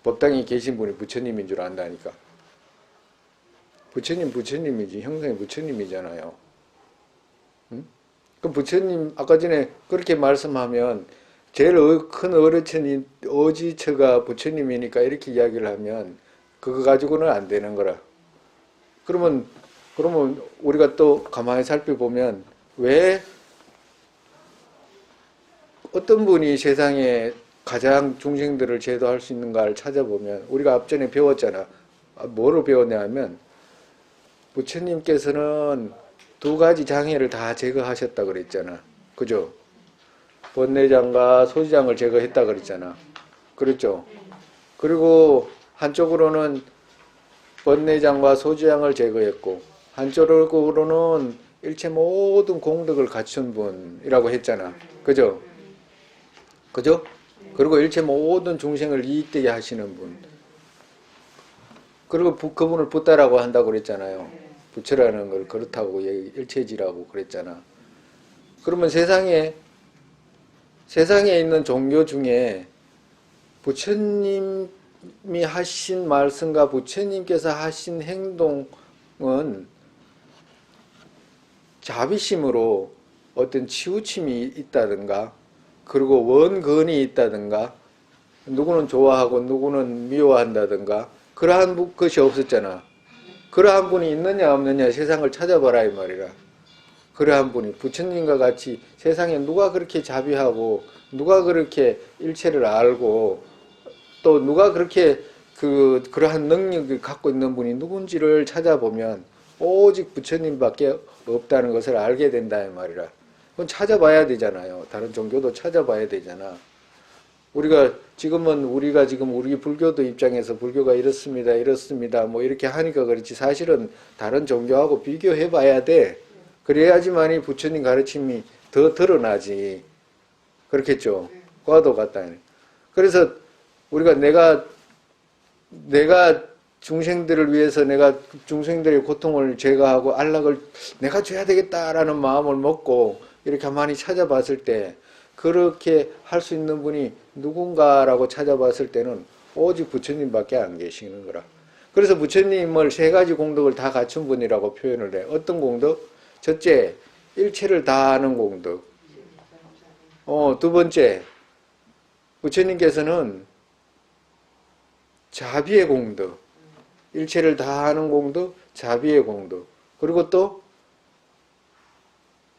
법당에 계신 분이 부처님인 줄 안다니까. 부처님이지. 형성이 부처님이잖아요. 응? 그럼 부처님 아까 전에 그렇게 말씀하면 제일 큰 어르신이 어지처가 부처님이니까 이렇게 이야기를 하면 그거 가지고는 안 되는 거라. 그러면 우리가 또 가만히 살펴보면 왜 어떤 분이 세상에 가장 중생들을 제도할 수 있는가를 찾아보면 우리가 앞전에 배웠잖아. 뭐로 배웠냐면 부처님께서는 2가지 장애를 다 제거하셨다 그랬잖아. 그죠? 번뇌장과 소지장을 제거했다 그랬잖아. 그렇죠? 그리고 한쪽으로는 번뇌장과 소지장을 제거했고 한쪽으로는 일체 모든 공덕을 갖춘 분이라고 했잖아. 그죠? 그죠? 그리고 일체 모든 중생을 이익되게 하시는 분. 그리고 그분을 붓다라고 한다고 그랬잖아요. 부처라는 걸 그렇다고 일체지라고 그랬잖아. 그러면 세상에 있는 종교 중에 부처님이 하신 말씀과 부처님께서 하신 행동은 자비심으로 어떤 치우침이 있다든가, 그리고 원근이 있다든가, 누구는 좋아하고 누구는 미워한다든가, 그러한 것이 없었잖아. 그러한 분이 있느냐 없느냐 세상을 찾아봐라 이 말이라. 그러한 분이 부처님과 같이 세상에 누가 그렇게 자비하고 누가 그렇게 일체를 알고 또 누가 그렇게 그러한 능력을 갖고 있는 분이 누군지를 찾아보면 오직 부처님밖에 없다는 것을 알게 된다 이 말이라. 그건 찾아봐야 되잖아요. 다른 종교도 찾아봐야 되잖아. 우리가 지금 우리 불교도 입장에서 불교가 이렇습니다 뭐 이렇게 하니까 그렇지, 사실은 다른 종교하고 비교해 봐야 돼. 그래야지만이 부처님 가르침이 더 드러나지. 그렇겠죠. 과도 같다. 그래서 우리가 내가 중생들을 위해서 내가 중생들의 고통을 제거하고 안락을 내가 줘야 되겠다라는 마음을 먹고 이렇게 가만히 찾아봤을 때, 그렇게 할 수 있는 분이 누군가라고 찾아봤을 때는 오직 부처님밖에 안 계시는 거라. 그래서 부처님을 세 가지 공덕을 다 갖춘 분이라고 표현을 해. 어떤 공덕? 첫째, 일체를 다 아는 공덕. 두 번째, 부처님께서는 자비의 공덕. 일체를 다 아는 공덕, 자비의 공덕. 그리고 또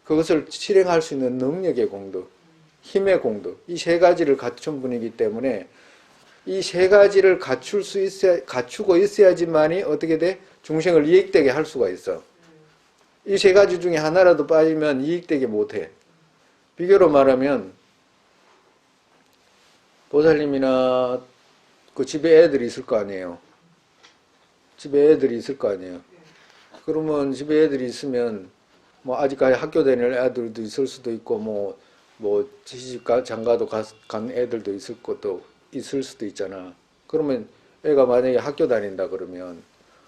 그것을 실행할 수 있는 능력의 공덕, 힘의 공덕. 이 세 가지를 갖춘 분이기 때문에 이 세 가지를 갖추고 있어야지만이 어떻게 돼? 중생을 이익되게 할 수가 있어. 이 세 가지 중에 하나라도 빠지면 이익되게 못해. 비교로 말하면 보살님이나 그 집에 애들이 있을 거 아니에요. 집에 애들이 있을 거 아니에요. 그러면 집에 애들이 있으면 뭐 아직까지 학교 다니는 애들도 있을 수도 있고 뭐 시집 장가도 간 애들도 있을 수도 있잖아. 그러면 애가 만약에 학교 다닌다 그러면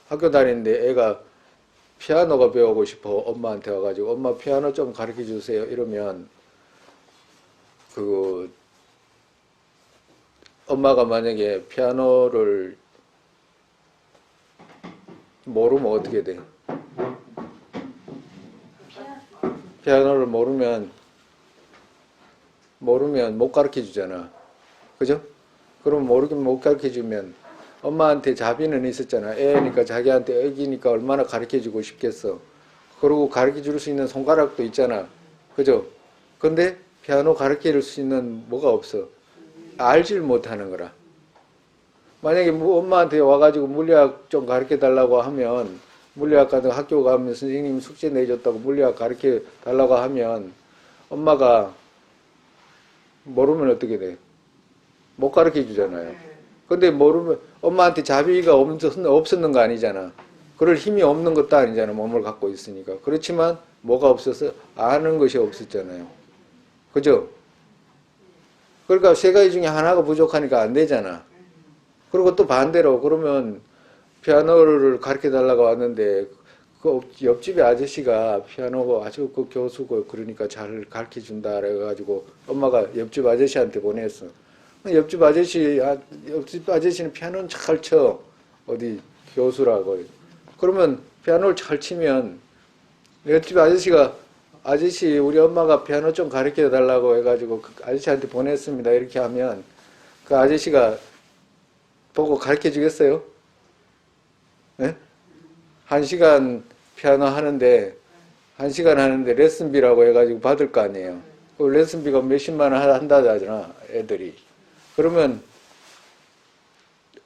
학교 다니는데 애가 피아노가 배우고 싶어 엄마한테 와가지고 엄마 피아노 좀 가르쳐 주세요 이러면 엄마가 만약에 피아노를 모르면 어떻게 돼? 피아노를 모르면 못 가르쳐 주잖아. 그죠? 그럼 모르긴 못 가르쳐 주면 엄마한테 자비는 있었잖아. 애니까 자기한테 애기니까 얼마나 가르쳐 주고 싶겠어. 그리고 가르쳐 줄 수 있는 손가락도 있잖아. 그죠? 근데 피아노 가르쳐 줄 수 있는 뭐가 없어. 알질 못하는 거라. 만약에 엄마한테 와가지고 물리학 좀 가르쳐 달라고 하면, 물리학 같은 학교 가면 선생님 숙제 내줬다고 물리학 가르쳐 달라고 하면 엄마가 모르면 어떻게 돼? 못 가르쳐 주잖아요. 근데 모르면 엄마한테 자비가 없었는 거 아니잖아. 그럴 힘이 없는 것도 아니잖아. 몸을 갖고 있으니까. 그렇지만 뭐가 없어서 아는 것이 없었잖아요. 그죠? 그러니까 세 가지 중에 하나가 부족하니까 안 되잖아. 그리고 또 반대로 그러면 피아노를 가르쳐 달라고 왔는데 그 옆집에 아저씨가 피아노가 아주 그 교수고 그러니까 잘 가르쳐 준다 그래가지고 엄마가 옆집 아저씨한테 보냈어. 옆집 아저씨는 피아노는 잘 쳐. 어디 교수라고. 그러면 피아노를 잘 치면 옆집 아저씨가 아저씨 우리 엄마가 피아노 좀 가르쳐 달라고 해가지고 그 아저씨한테 보냈습니다. 이렇게 하면 그 아저씨가 보고 가르쳐 주겠어요? 네? 1시간 피아노 하는데 1시간 하는데 레슨비라고 해가지고 받을 거 아니에요. 그 레슨비가 몇십만 원 한다잖아 애들이. 그러면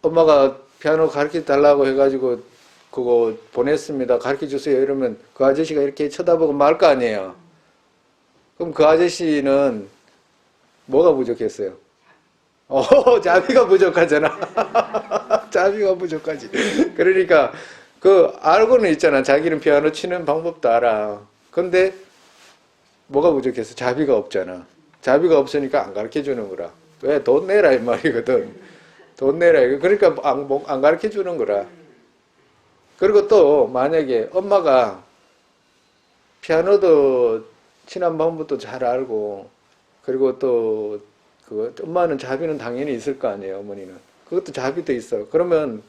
엄마가 피아노 가르쳐 달라고 해가지고 그거 보냈습니다. 가르쳐 주세요. 이러면 그 아저씨가 이렇게 쳐다보고 말 거 아니에요. 그럼 그 아저씨는 뭐가 부족했어요? 자비가 부족하잖아. 자비가 부족하지. 그러니까 알고는 있잖아. 자기는 피아노 치는 방법도 알아. 근데 뭐가 부족해서 자비가 없잖아. 자비가 없으니까 안 가르쳐 주는 거라. 왜? 돈 내라 이 말이거든. 돈 내라. 그러니까 안 가르쳐 주는 거라. 그리고 또 만약에 엄마가 피아노도 치는 방법도 잘 알고 그리고 또 그거 엄마는 자비는 당연히 있을 거 아니에요. 어머니는 그것도 자비도 있어. 그러면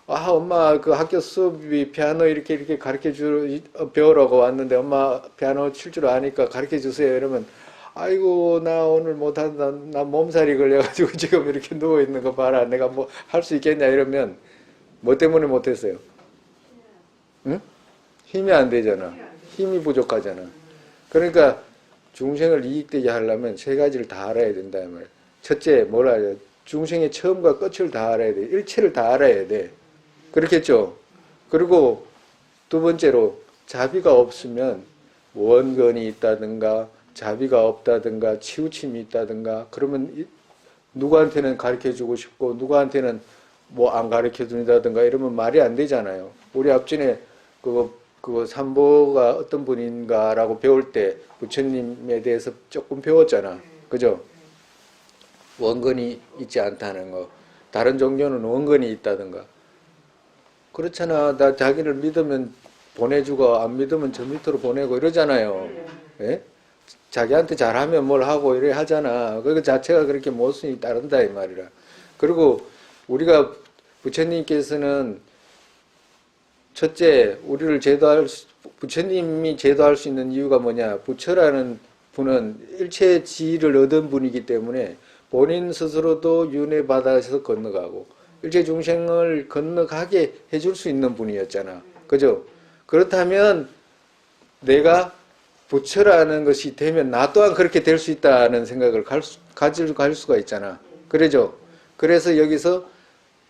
아 엄마 그 학교 수업이 피아노 이렇게 가르쳐 주 배우라고 왔는데 엄마 피아노 칠 줄 아니까 가르쳐 주세요. 이러면 아이고 나 오늘 못한다. 나 몸살이 걸려가지고 지금 이렇게 누워 있는 거 봐라. 내가 뭐 할 수 있겠냐 이러면 뭐 때문에 못했어요? 응? 힘이 안 되잖아. 힘이 부족하잖아. 그러니까 중생을 이익되게 하려면 세 가지를 다 알아야 된다. 말. 첫째, 뭘 알아야 돼? 중생의 처음과 끝을 다 알아야 돼. 일체를 다 알아야 돼. 그렇겠죠? 그리고 두 번째로, 자비가 없으면 원건이 있다든가, 자비가 없다든가, 치우침이 있다든가, 그러면 누구한테는 가르쳐 주고 싶고, 누구한테는 뭐 안 가르쳐 준다든가 이러면 말이 안 되잖아요. 우리 앞전에 그거 삼보가 어떤 분인가라고 배울 때 부처님에 대해서 조금 배웠잖아. 그죠? 원건이 있지 않다는 거. 다른 종교는 원건이 있다든가. 그렇잖아. 나 자기를 믿으면 보내주고 안 믿으면 저 밑으로 보내고 이러잖아요. 예? 자기한테 잘하면 뭘 하고 이래 하잖아. 그 자체가 그렇게 모순이 따른다 이 말이라. 그리고 우리가 부처님께서는 첫째, 우리를 부처님이 제도할 수 있는 이유가 뭐냐? 부처라는 분은 일체 지위를 얻은 분이기 때문에 본인 스스로도 윤회받아서 건너가고 일체 중생을 건너가게 해줄 수 있는 분이었잖아. 그죠? 그렇다면 내가 부처라는 것이 되면 나 또한 그렇게 될 수 있다는 생각을 갈 수가 있잖아. 그러죠? 그래서 여기서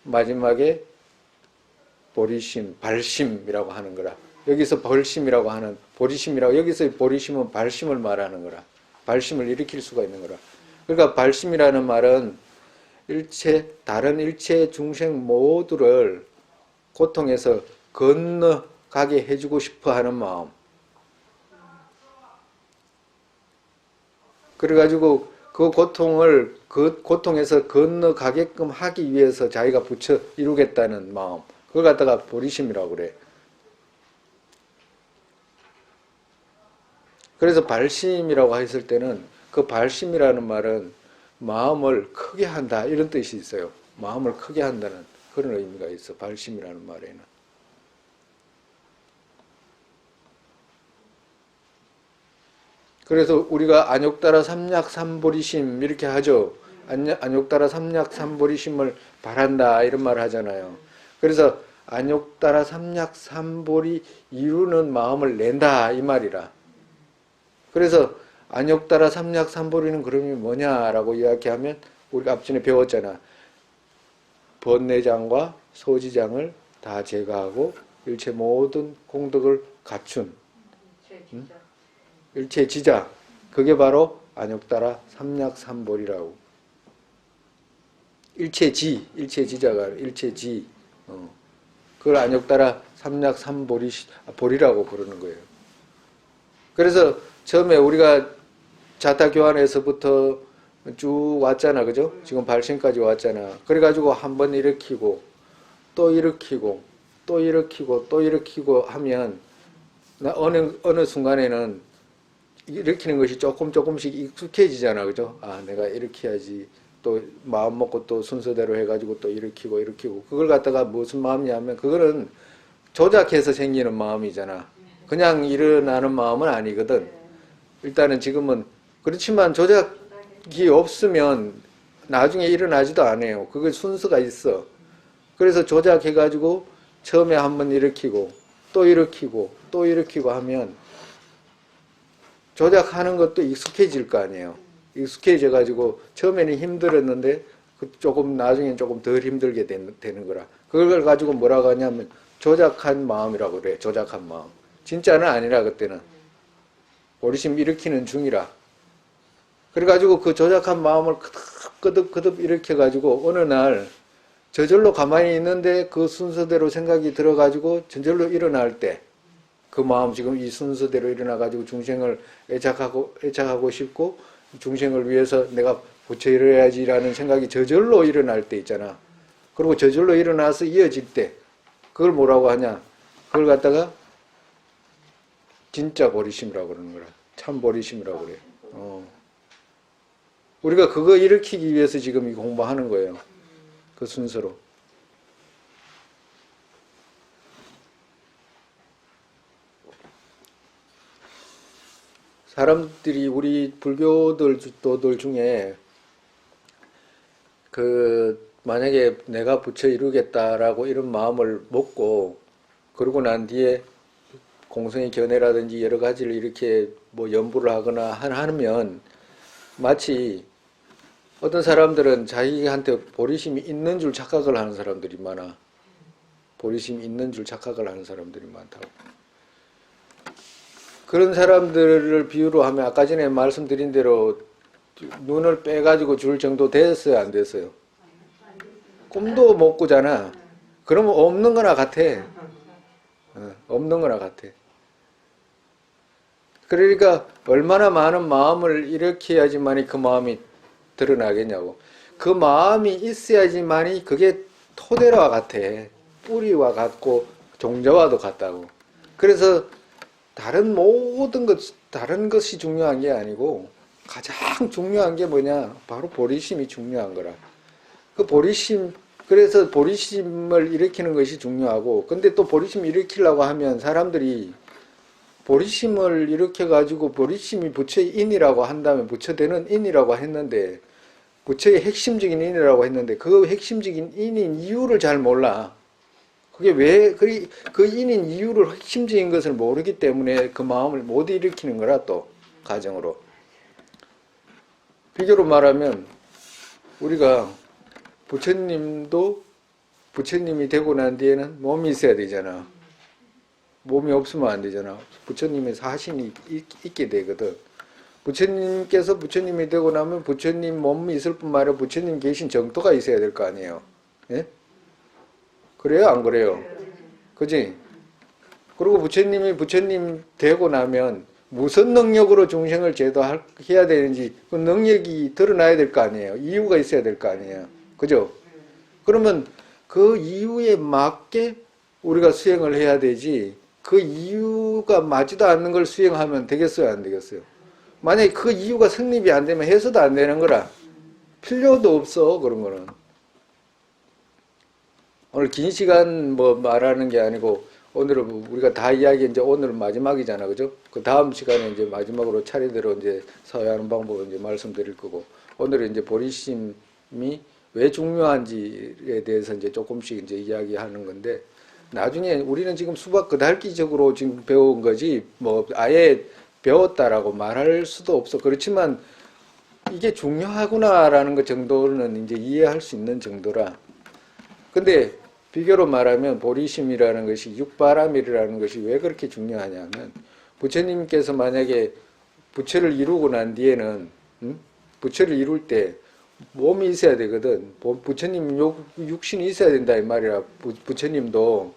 마지막에 보리심, 발심이라고 하는 거라. 여기서 벌심이라고 하는, 보리심이라고, 여기서 보리심은 발심을 말하는 거라. 발심을 일으킬 수가 있는 거라. 그러니까 발심이라는 말은 다른 일체 중생 모두를 고통에서 건너가게 해주고 싶어 하는 마음. 그래가지고 그 고통에서 건너가게끔 하기 위해서 자기가 부처 이루겠다는 마음. 그걸 갖다가 보리심이라고 그래. 그래서 발심이라고 했을 때는 그 발심이라는 말은 마음을 크게 한다 이런 뜻이 있어요. 마음을 크게 한다는 그런 의미가 있어. 발심이라는 말에는. 그래서 우리가 안욕따라 삼약삼보리심 이렇게 하죠. 안욕따라 삼약삼보리심을 바란다 이런 말을 하잖아요. 그래서 안욕따라 삼약삼보리 이루는 마음을 낸다 이 말이라. 그래서 안욕따라 삼약삼보리는 그러면 뭐냐라고 이야기하면 우리가 앞전에 배웠잖아. 번뇌장과 소지장을 다 제거하고 일체 모든 공덕을 갖춘 일체 지자. 그게 바로 안욕따라 삼약삼보리라고. 일체지자가 일체지. 그걸 안욕따라 삼약삼보리라고 부르는 거예요. 그래서 처음에 우리가 자타교환에서부터 쭉 왔잖아. 그죠? 지금 발심까지 왔잖아. 그래가지고 한번 일으키고 또 일으키고 또 일으키고 또 일으키고 하면 어느 순간에는 일으키는 것이 조금씩 익숙해지잖아. 그죠? 아, 내가 일으켜야지. 또 마음 먹고 또 순서대로 해가지고 또 일으키고. 그걸 갖다가 무슨 마음이냐면 그거는 조작해서 생기는 마음이잖아. 그냥 일어나는 마음은 아니거든. 일단은 지금은 그렇지만 조작이 없으면 나중에 일어나지도 않아요. 그게 순서가 있어. 그래서 조작해가지고 처음에 한번 일으키고 또 일으키고 하면 조작하는 것도 익숙해질 거 아니에요. 익숙해져가지고 처음에는 힘들었는데 조금 나중엔 조금 덜 힘들게 되는 거라. 그걸 가지고 뭐라고 하냐면 조작한 마음이라고 그래. 조작한 마음. 진짜는 아니라 그때는. 보리심 일으키는 중이라. 그래가지고 그 조작한 마음을 끄덕끄덕 일으켜가지고 어느 날 저절로 가만히 있는데 그 순서대로 생각이 들어가지고 저절로 일어날 때 그 마음 지금 이 순서대로 일어나가지고 중생을 애착하고 싶고 중생을 위해서 내가 부처 이뤄야지라는 생각이 저절로 일어날 때 있잖아. 그리고 저절로 일어나서 이어질 때 그걸 뭐라고 하냐. 그걸 갖다가 진짜 보리심이라고 그러는 거라. 참 보리심이라고 그래. 우리가 그거 일으키기 위해서 지금 이 공부하는 거예요. 그 순서로. 사람들이 우리 불교들 중에 만약에 내가 부처 이루겠다라고 이런 마음을 먹고 그러고 난 뒤에 공성의 견해라든지 여러 가지를 이렇게 뭐 연부를 하거나 하면 마치 어떤 사람들은 자기한테 보리심이 있는 줄 착각을 하는 사람들이 많아. 보리심이 있는 줄 착각을 하는 사람들이 많다고. 그런 사람들을 비유로 하면 아까 전에 말씀드린 대로 눈을 빼가지고 줄 정도 됐어요, 안 됐어요? 꿈도 못 꾸잖아. 그러면 없는 거나 같아. 없는 거나 같아. 그러니까 얼마나 많은 마음을 일으켜야지만이 그 마음이 드러나겠냐고. 그 마음이 있어야지만이 그게 토대와 같아. 뿌리와 같고 종자와도 같다고. 그래서 다른 것이 중요한 게 아니고 가장 중요한 게 뭐냐? 바로 보리심이 중요한 거라. 그 보리심, 그래서 보리심을 일으키는 것이 중요하고, 근데 또 보리심 일으키려고 하면 사람들이 보리심을 일으켜가지고 보리심이 부처의 인이라고 한다면 부처되는 인이라고 했는데, 부처의 핵심적인 인이라고 했는데, 그 핵심적인 인인 이유를 잘 몰라. 그게 왜, 그 인인 이유를 핵심적인 것을 모르기 때문에 그 마음을 못 일으키는 거라, 또, 가정으로. 비교로 말하면, 우리가 부처님이 되고 난 뒤에는 몸이 있어야 되잖아. 몸이 없으면 안 되잖아. 부처님의 사신이 있게 되거든. 부처님께서 부처님이 되고 나면 부처님 몸이 있을 뿐만 아니라 부처님 계신 정토가 있어야 될 거 아니에요. 예? 그래요? 안 그래요? 그지? 그리고 부처님이 부처님 되고 나면 무슨 능력으로 중생을 제도해야 되는지 그 능력이 드러나야 될 거 아니에요. 이유가 있어야 될 거 아니에요. 그죠? 그러면 그 이유에 맞게 우리가 수행을 해야 되지, 그 이유가 맞지도 않는 걸 수행하면 되겠어요? 안 되겠어요? 만약에 그 이유가 성립이 안 되면 해서도 안 되는 거라. 필요도 없어, 그런 거는. 오늘 긴 시간 뭐 말하는 게 아니고, 오늘은 우리가 다 이야기, 이제 오늘은 마지막이잖아. 그죠? 그 다음 시간에 이제 마지막으로 차례대로 이제 사회하는 방법을 이제 말씀드릴 거고, 오늘은 이제 보리심이 왜 중요한지에 대해서 이제 조금씩 이제 이야기하는 건데, 나중에 우리는 지금 수박 그달기적으로 지금 배운 거지, 뭐 아예 배웠다라고 말할 수도 없어. 그렇지만 이게 중요하구나라는 것 정도는 이제 이해할 수 있는 정도라. 근데 비교로 말하면 보리심이라는 것이, 육바람이라는 것이 왜 그렇게 중요하냐면, 부처님께서 만약에 부처를 이루고 난 뒤에는, 부처를 이룰 때 몸이 있어야 되거든. 부처님 육신이 있어야 된다 이 말이라. 부처님도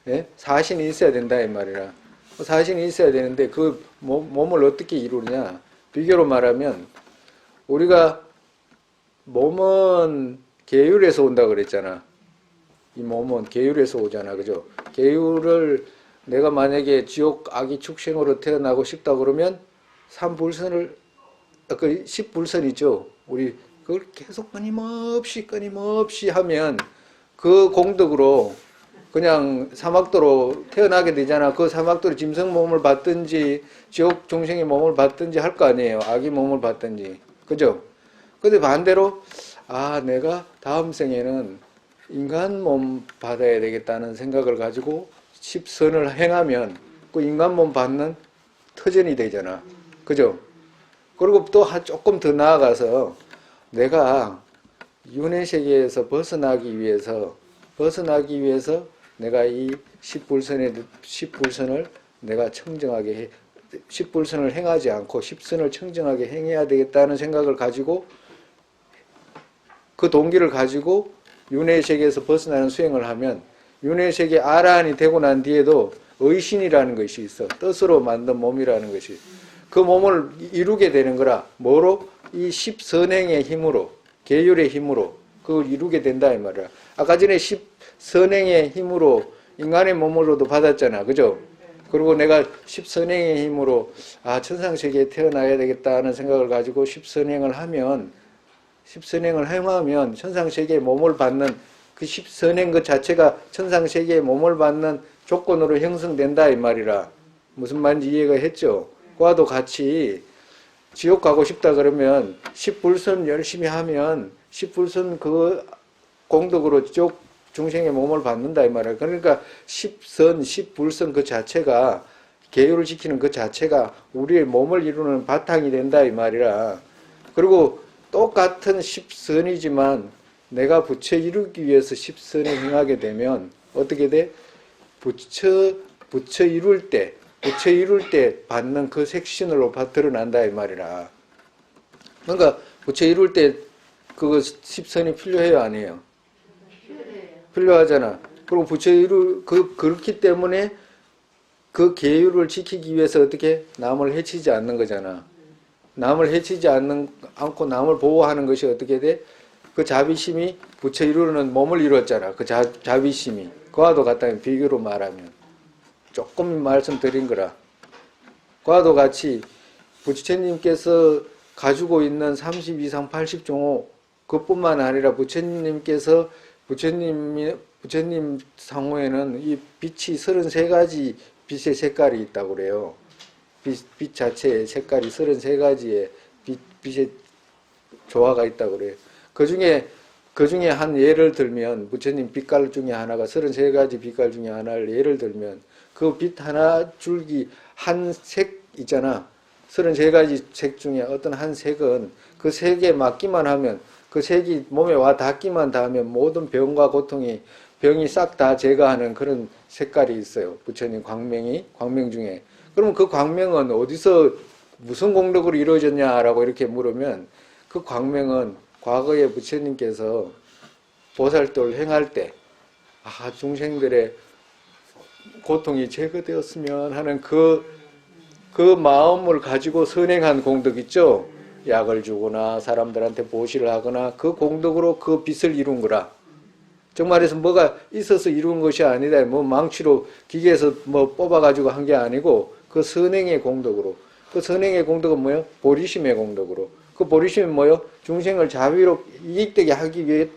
예? 사신이 있어야 된다 이 말이라. 사신이 있어야 되는데 그 몸을 어떻게 이루느냐. 비교로 말하면 우리가 몸은 계율에서 온다 그랬잖아. 이 몸은 계율에서 오잖아. 그죠? 계율을 내가 만약에 지옥 아기 축생으로 태어나고 싶다 그러면 삼불선을, 그 10불선 있죠. 우리 그걸 계속 끊임없이 하면 그 공덕으로 그냥 사막도로 태어나게 되잖아. 그 사막도로 짐승 몸을 받든지 지옥 중생의 몸을 받든지 할 거 아니에요. 아기 몸을 받든지. 그죠? 근데 반대로 내가 다음 생에는 인간 몸 받아야 되겠다는 생각을 가지고 10선을 행하면 그 인간 몸 받는 터전이 되잖아. 그죠? 그리고 또 조금 더 나아가서 내가 윤회 세계에서 벗어나기 위해서 내가 이 10불선을 내가 청정하게 10불선을 행하지 않고 10선을 청정하게 행해야 되겠다는 생각을 가지고, 그 동기를 가지고 윤회 세계에서 벗어나는 수행을 하면 윤회 세계 아라한이 되고 난 뒤에도 의신이라는 것이 있어. 뜻으로 만든 몸이라는 것이. 그 몸을 이루게 되는 거라. 뭐로? 이 10선행의 힘으로, 계율의 힘으로 그걸 이루게 된다 이 말이야. 아까 전에 10선행의 힘으로 인간의 몸으로도 받았잖아. 그죠? 그리고 내가 10선행의 힘으로 천상세계에 태어나야 되겠다는 생각을 가지고 10선행을 하면 십선행을 행하면 천상세계에 몸을 받는 그 십선행 그 자체가 천상세계에 몸을 받는 조건으로 형성된다 이 말이라. 무슨 말인지 이해가 했죠? 그와도 같이 지옥 가고 싶다 그러면 십불선 열심히 하면 십불선 그 공덕으로 지옥 중생의 몸을 받는다 이 말이야. 그러니까 십선, 십불선 그 자체가 계율을 지키는 그 자체가 우리의 몸을 이루는 바탕이 된다 이 말이라. 그리고 똑같은 십선이지만 내가 부처 이루기 위해서 십선을 행하게 되면 어떻게 돼? 부처 이룰 때 받는 그 색신으로 드러난다 이 말이라. 그러니까 부처 이룰 때 그거 십선이 필요해요 아니에요? 필요하잖아. 그리고 부처 그렇기 때문에 그 계율을 지키기 위해서 어떻게 남을 해치지 않는 거잖아. 남을 해치지 않고 남을 보호하는 것이 어떻게 돼? 그 자비심이 부처 이루는 몸을 이뤘잖아. 그 자비심이. 그와도 같다. 비교로 말하면. 조금 말씀드린 거라. 그와도 같이 부처님께서 가지고 있는 32상 80종호 그뿐만 아니라 부처님 상호에는 이 빛이 33가지 빛의 색깔이 있다고 그래요. 빛 자체의 색깔이 33가지의 빛의 조화가 있다고 그래요. 그 중에 한 예를 들면 부처님 빛깔 중에 하나가 33가지 빛깔 중에 하나를 예를 들면 그 빛 하나 줄기 한 색 있잖아. 33가지 색 중에 어떤 한 색은 그 색에 맞기만 하면 그 색이 몸에 와 닿기만 하면 모든 병과 병이 싹 다 제거하는 그런 색깔이 있어요. 부처님 광명 중에. 그럼 그 광명은 어디서 무슨 공덕으로 이루어졌냐라고 이렇게 물으면 그 광명은 과거에 부처님께서 보살도를 행할 때 중생들의 고통이 제거되었으면 하는 그 마음을 가지고 선행한 공덕 있죠? 약을 주거나 사람들한테 보시를 하거나 그 공덕으로 그 빛을 이룬 거라. 정말해서 뭐가 있어서 이룬 것이 아니다. 뭐 망치로 기계에서 뭐 뽑아가지고 한 게 아니고 그 선행의 공덕으로. 그 선행의 공덕은 뭐예요? 보리심의 공덕으로. 그 보리심은 뭐예요? 중생을 자비로 이익되게 하기 위해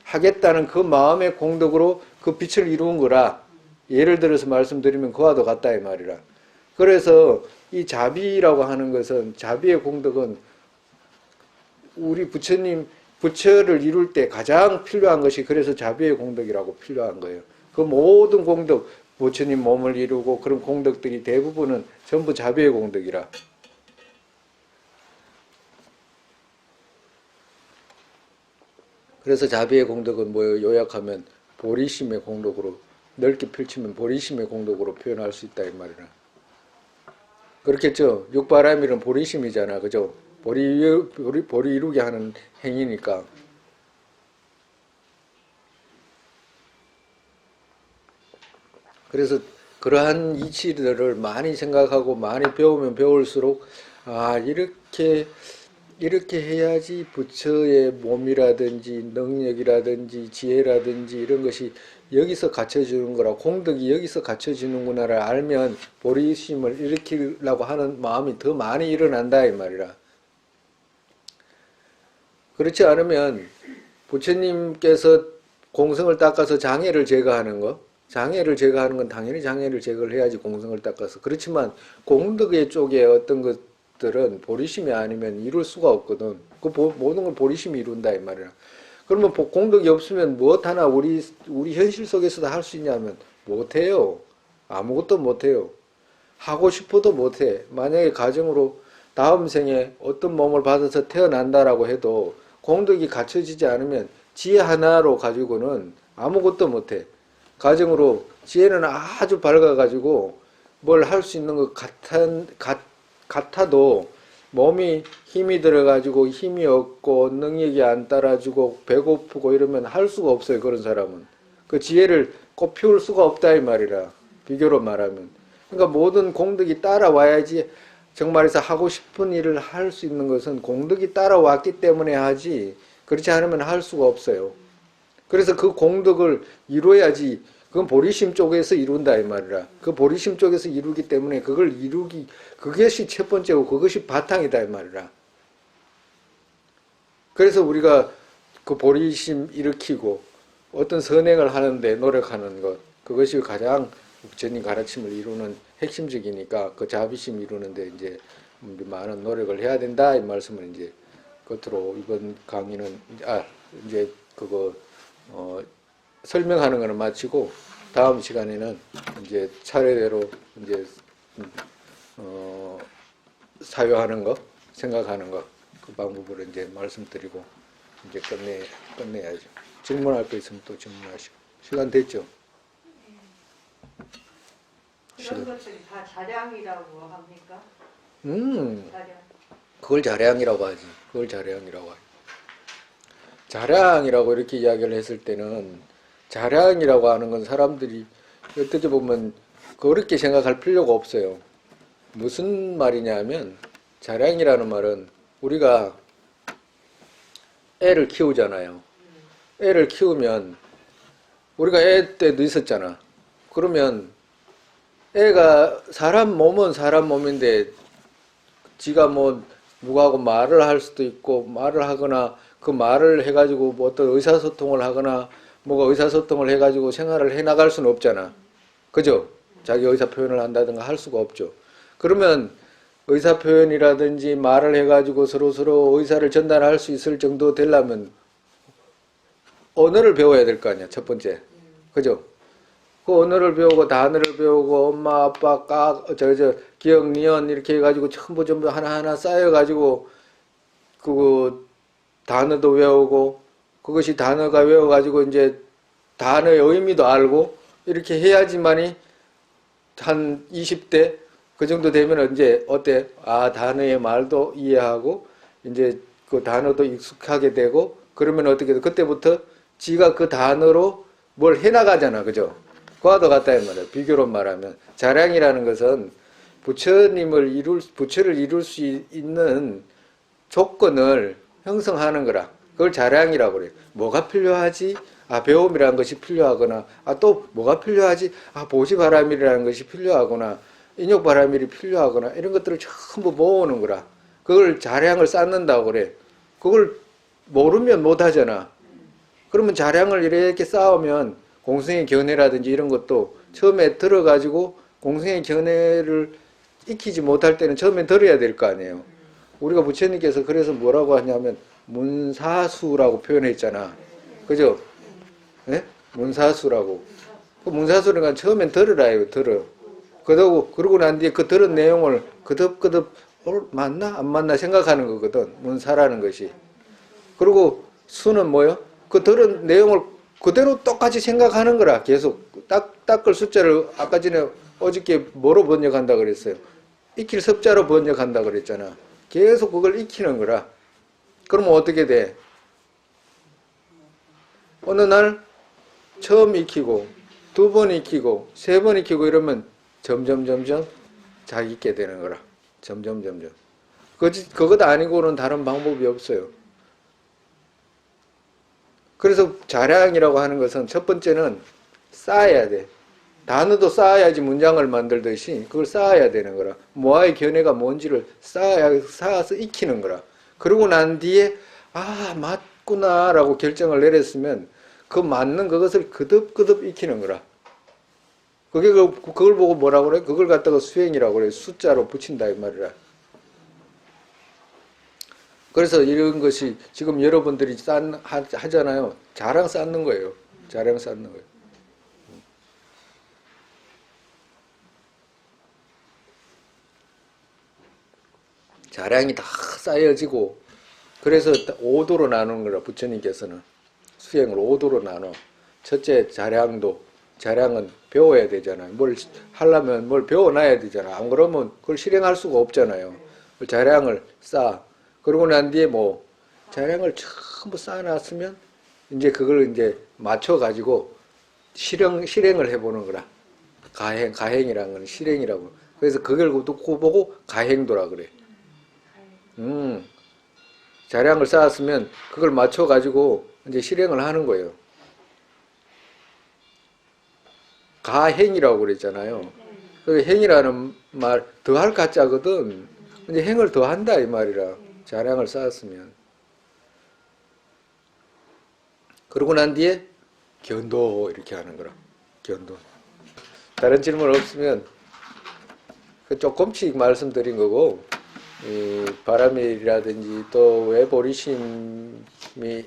하겠다는 그 마음의 공덕으로 그 빛을 이룬 거라. 예를 들어서 말씀드리면 그와도 같다 이 말이라. 그래서 이 자비라고 하는 것은 자비의 공덕은 우리 부처를 이룰 때 가장 필요한 것이 그래서 자비의 공덕이라고 필요한 거예요. 그 모든 공덕, 부처님 몸을 이루고 그런 공덕들이 대부분은 전부 자비의 공덕이라. 그래서 자비의 공덕은 뭐예요? 요약하면 보리심의 공덕으로 넓게 펼치면 보리심의 공덕으로 표현할 수 있다 이 말이라. 그렇겠죠? 육바라밀은 보리심이잖아. 그죠? 보리 이루게 하는 행위니까. 그래서 그러한 이치들을 많이 생각하고 많이 배우면 배울수록 이렇게 해야지 부처의 몸이라든지 능력이라든지 지혜라든지 이런 것이 여기서 갖춰지는 거라, 공덕이 여기서 갖춰지는구나를 알면 보리심을 일으키려고 하는 마음이 더 많이 일어난다 이 말이라. 그렇지 않으면 부처님께서 공성을 닦아서 장애를 제거하는 건 당연히 장애를 제거를 해야지 공성을 닦아서. 그렇지만 공덕의 쪽에 어떤 것들은 보리심이 아니면 이룰 수가 없거든. 그 모든 걸 보리심이 이룬다 이 말이야. 그러면 공덕이 없으면 무엇 하나 우리 현실 속에서도 할 수 있냐면 못해요. 아무것도 못해요. 하고 싶어도 못해. 만약에 가정으로 다음 생에 어떤 몸을 받아서 태어난다라고 해도 공덕이 갖춰지지 않으면 지혜 하나로 가지고는 아무것도 못해. 가정으로 지혜는 아주 밝아가지고 뭘 할 수 있는 것 같아도 몸이 힘이 들어가지고 힘이 없고 능력이 안 따라주고 배고프고 이러면 할 수가 없어요. 그런 사람은. 그 지혜를 꽃피울 수가 없다 이 말이라. 비교로 말하면. 그러니까 모든 공덕이 따라와야지 정말해서 하고 싶은 일을 할 수 있는 것은 공덕이 따라왔기 때문에 하지 그렇지 않으면 할 수가 없어요. 그래서 그 공덕을 이루어야지 그건 보리심 쪽에서 이룬다 이 말이라. 그 보리심 쪽에서 이루기 때문에 그것이 첫 번째고 그것이 바탕이다 이 말이라. 그래서 우리가 그 보리심 일으키고 어떤 선행을 하는데 노력하는 것, 그것이 가장 부처님 가르침을 이루는 핵심적이니까 그 자비심 이루는데 이제 많은 노력을 해야 된다 이 말씀을 이제 끝으로 이번 강의는 이제 그거 설명하는 거는 마치고 다음 시간에는 이제 차례대로 이제 사유하는 거, 생각하는 거 그 방법으로 이제 말씀드리고 이제 끝내야죠. 질문할 거 있으면 또 질문하시고. 시간 됐죠? 그런 것들이 다 자량이라고 합니까? 자량. 그걸 자량이라고 하지. 그걸 자량이라고 하지. 자량이라고 이렇게 이야기를 했을 때는 자량이라고 하는 건 사람들이 어떻게 보면 그렇게 생각할 필요가 없어요. 무슨 말이냐면 자량이라는 말은 우리가 애를 키우잖아요. 애를 키우면 우리가 애 때도 있었잖아. 그러면 애가 사람 몸은 사람 몸인데 지가 뭐 누구하고 말을 할 수도 있고 말을 하거나 그 말을 해가지고 뭐 어떤 의사소통을 하거나 뭐가 의사소통을 해가지고 생활을 해나갈 수는 없잖아. 그죠? 자기 의사표현을 한다든가 할 수가 없죠. 그러면 의사표현이라든지 말을 해가지고 서로 의사를 전달할 수 있을 정도 되려면 언어를 배워야 될 거 아니야, 첫 번째. 그죠? 그 언어를 배우고 단어를 배우고 엄마, 아빠, 기억, 니은 이렇게 해가지고 전부 하나하나 쌓여가지고 그 단어도 외우고 그것이 단어가 외워가지고 이제 단어의 의미도 알고 이렇게 해야지만이 한 20대 그 정도 되면 이제 어때? 단어의 말도 이해하고 이제 그 단어도 익숙하게 되고 그러면 어떻게 돼? 그때부터 지가 그 단어로 뭘 해나가잖아. 그죠? 그와도 같다 이 말이야. 비교로 말하면 자량이라는 것은 부처를 이룰 수 있는 조건을 형성하는 거라. 그걸 자량이라고 그래요. 뭐가 필요하지? 배움이라는 것이 필요하거나, 또 뭐가 필요하지? 보시바람이라는 것이 필요하거나, 인욕바람일이 필요하거나, 이런 것들을 전부 모으는 거라. 그걸 자량을 쌓는다고 그래. 그걸 모르면 못하잖아. 그러면 자량을 이렇게 쌓으면 공생의 견해라든지 이런 것도 처음에 들어가지고 공생의 견해를 익히지 못할 때는 처음에 들어야 될 거 아니에요. 우리가 부처님께서 그래서 뭐라고 하냐면 문사수라고 표현했잖아. 그죠? 네? 문사수라고. 그 문사수는 처음엔 들으라요. 들어. 그러고 난 뒤에 그 들은 내용을 그득그득 맞나? 안 맞나 생각하는 거거든. 문사라는 것이. 그리고 수는 뭐요? 그 들은 내용을 그대로 똑같이 생각하는 거라. 계속 닦을 숫자를 아까 전에 어저께 뭐로 번역한다 그랬어요? 익힐 섭자로 번역한다 그랬잖아. 계속 그걸 익히는 거라. 그러면 어떻게 돼? 어느 날 처음 익히고 2번 익히고 3번 익히고 이러면 점점 자기 있게 되는 거라. 점점. 그것 아니고는 다른 방법이 없어요. 그래서 자량이라고 하는 것은 첫 번째는 쌓아야 돼. 단어도 쌓아야지 문장을 만들듯이 그걸 쌓아야 되는 거라. 모아의 견해가 뭔지를 쌓아서 익히는 거라. 그러고 난 뒤에 맞구나라고 결정을 내렸으면 그 맞는 그것을 그득그득 익히는 거라. 그걸 보고 뭐라고 그래? 그걸 갖다가 수행이라고 그래. 숫자로 붙인다 이 말이라. 그래서 이런 것이 지금 여러분들이 하잖아요. 자랑 쌓는 거예요. 자랑 쌓는 거예요. 자량이 다 쌓여지고 그래서 5도로 나누는 거라. 부처님께서는 수행을 5도로 나눠. 첫째 자량은 배워야 되잖아요. 뭘 하려면 뭘 배워놔야 되잖아. 안 그러면 그걸 실행할 수가 없잖아요. 자량을 쌓아. 그러고 난 뒤에 자량을 전부 쌓아놨으면 이제 그걸 이제 맞춰가지고 실행을 해보는 거라. 가행이라는 건 실행이라고. 그래서 그걸 듣고 보고 가행도라 그래. 자량을 쌓았으면 그걸 맞춰가지고 이제 실행을 하는 거예요. 가행이라고 그랬잖아요. 그 행이라는 말 더할 가짜거든. 이제 행을 더한다 이 말이라. 자량을 쌓았으면. 그러고 난 뒤에 견도 이렇게 하는 거라. 견도. 다른 질문 없으면 그 조금씩 말씀드린 거고, 이 바람이라든지 또 왜 보리심이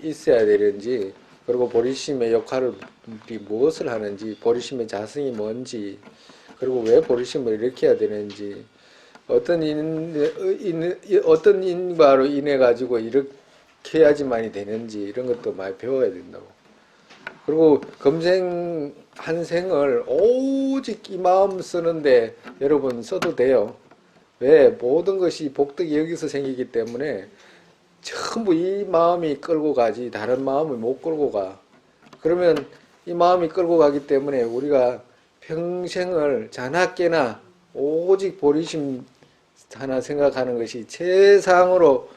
있어야 되는지, 그리고 보리심의 역할을 무엇을 하는지, 보리심의 자성이 뭔지, 그리고 왜 보리심을 일으켜야 되는지, 어떤 인과로 인해 가지고 이렇게 해야지만이 되는지 이런 것도 많이 배워야 된다고. 그리고 금생 한 생을 오직 이 마음 쓰는데 여러분 써도 돼요. 왜? 모든 것이 복덕이 여기서 생기기 때문에 전부 이 마음이 끌고 가지 다른 마음을 못 끌고 가. 그러면 이 마음이 끌고 가기 때문에 우리가 평생을 자나깨나 오직 보리심 하나 생각하는 것이 최상으로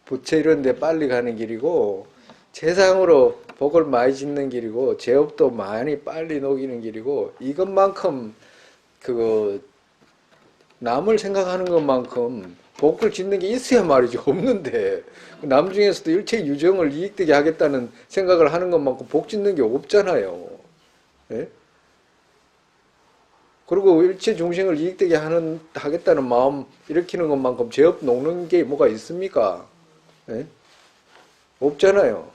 부처 이런 데 빨리 가는 길이고, 최상으로 복을 많이 짓는 길이고, 죄업도 많이 빨리 녹이는 길이고, 이것만큼 남을 생각하는 것만큼 복을 짓는 게 있어야 말이지. 없는데 남 중에서도 일체 유정을 이익되게 하겠다는 생각을 하는 것만큼 복 짓는 게 없잖아요. 예? 그리고 일체 중생을 이익되게 하겠다는 마음 일으키는 것만큼 죄업 녹는 게 뭐가 있습니까? 예? 없잖아요.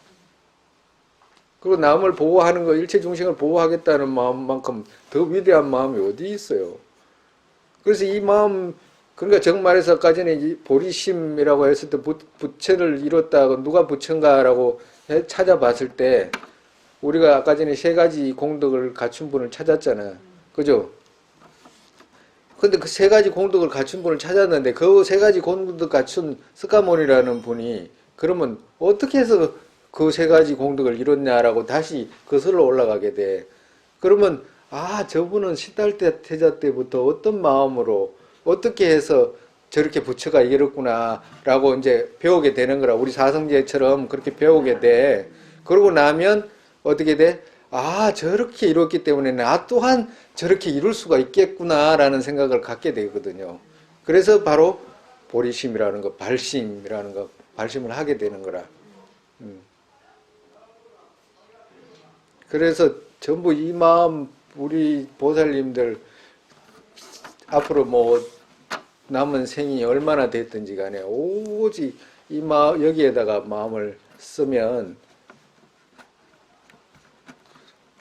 그리고 남을 보호하는 거, 일체 중생을 보호하겠다는 마음만큼 더 위대한 마음이 어디 있어요? 그래서 이 마음, 그러니까 정말해서 아까 전에 보리심이라고 했을 때 부처를 이뤘다고 누가 부처인가라고 찾아봤을 때 우리가 아까 전에 세 가지 공덕을 갖춘 분을 찾았잖아요. 그죠? 근데 그 세 가지 공덕을 갖춘 분을 찾았는데 그 세 가지 공덕 갖춘 스카몬이라는 분이 그러면 어떻게 해서 그 세 가지 공덕을 이뤘냐라고 다시 거슬러 올라가게 돼. 그러면 저분은 시달대 태자 때부터 어떤 마음으로 어떻게 해서 저렇게 부처가 이뤘구나라고 이제 배우게 되는 거라. 우리 사성제처럼 그렇게 배우게 돼. 그러고 나면 어떻게 돼? 저렇게 이뤘기 때문에 나 또한 저렇게 이룰 수가 있겠구나라는 생각을 갖게 되거든요. 그래서 바로 보리심이라는 거, 발심이라는 거, 발심을 하게 되는 거라. 그래서 전부 이 마음, 우리 보살님들 앞으로 뭐 남은 생이 얼마나 됐든지 간에 오직 이 마음, 여기에다가 마음을 쓰면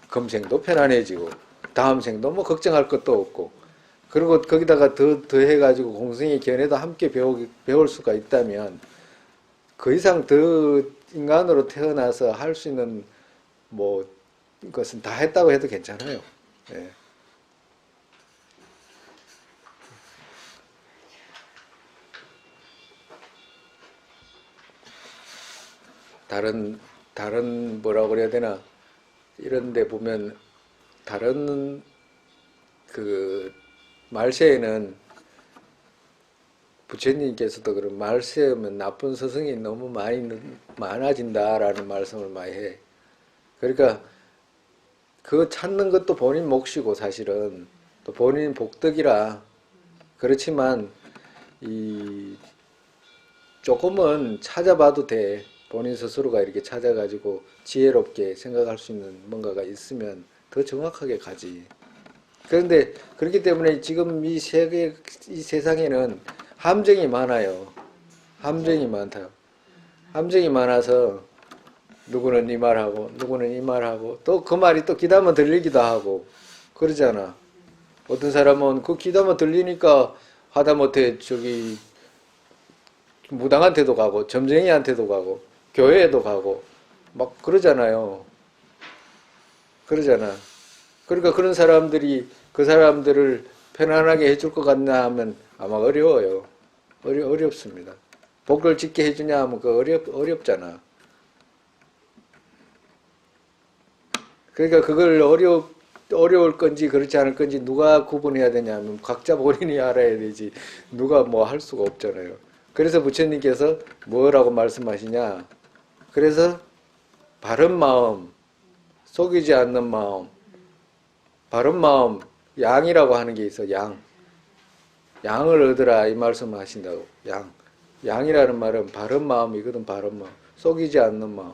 금생도 편안해지고 다음 생도 뭐 걱정할 것도 없고, 그리고 거기다가 더 해가지고 공생의 견해도 함께 배울 수가 있다면 그 이상 더 인간으로 태어나서 할 수 있는 뭐 것은 다 했다고 해도 괜찮아요. 예. 다른 뭐라고 그래야 되나, 이런 데 보면 다른 그 말세에는 부처님께서도 그런 말세면 나쁜 스승이 너무 많아진다라는 말씀을 많이 해. 그러니까 그 찾는 것도 본인 몫이고 사실은 또 본인 복덕이라. 그렇지만 조금은 찾아봐도 돼. 본인 스스로가 이렇게 찾아가지고 지혜롭게 생각할 수 있는 뭔가가 있으면 더 정확하게 가지. 그런데 그렇기 때문에 지금 이 세상에는 함정이 많아요. 함정이 많다. 함정이 많아서 누구는 이 말하고 누구는 이 말하고 또 그 말이 또 귀담아 들리기도 하고 그러잖아. 어떤 사람은 그 귀담아 들리니까 하다못해 무당한테도 가고 점쟁이한테도 가고 교회에도 가고 막 그러잖아요. 그러잖아. 그러니까 그런 사람들이 그 사람들을 편안하게 해줄 것 같나 하면 아마 어려워요. 어렵습니다. 복을 짓게 해주냐 하면 어렵잖아. 그러니까 그걸 어려울 건지 그렇지 않을 건지 누가 구분해야 되냐면 각자 본인이 알아야 되지 누가 뭐 할 수가 없잖아요. 그래서 부처님께서 뭐라고 말씀하시냐. 그래서 바른 마음, 속이지 않는 마음, 바른 마음, 양이라고 하는 게 있어. 양을 얻으라 이 말씀을 하신다고. 양이라는 말은 바른 마음이거든. 바른 마음, 속이지 않는 마음.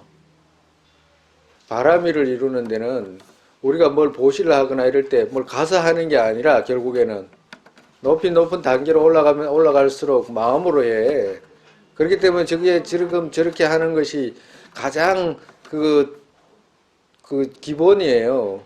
바람이를 이루는 데는 우리가 뭘 보시를 하거나 이럴 때 뭘 가서 하는 게 아니라 결국에는 높이 높은 단계로 올라가면 올라갈수록 마음으로 해. 그렇기 때문에 저게 지금 저렇게 하는 것이 가장 그 기본이에요.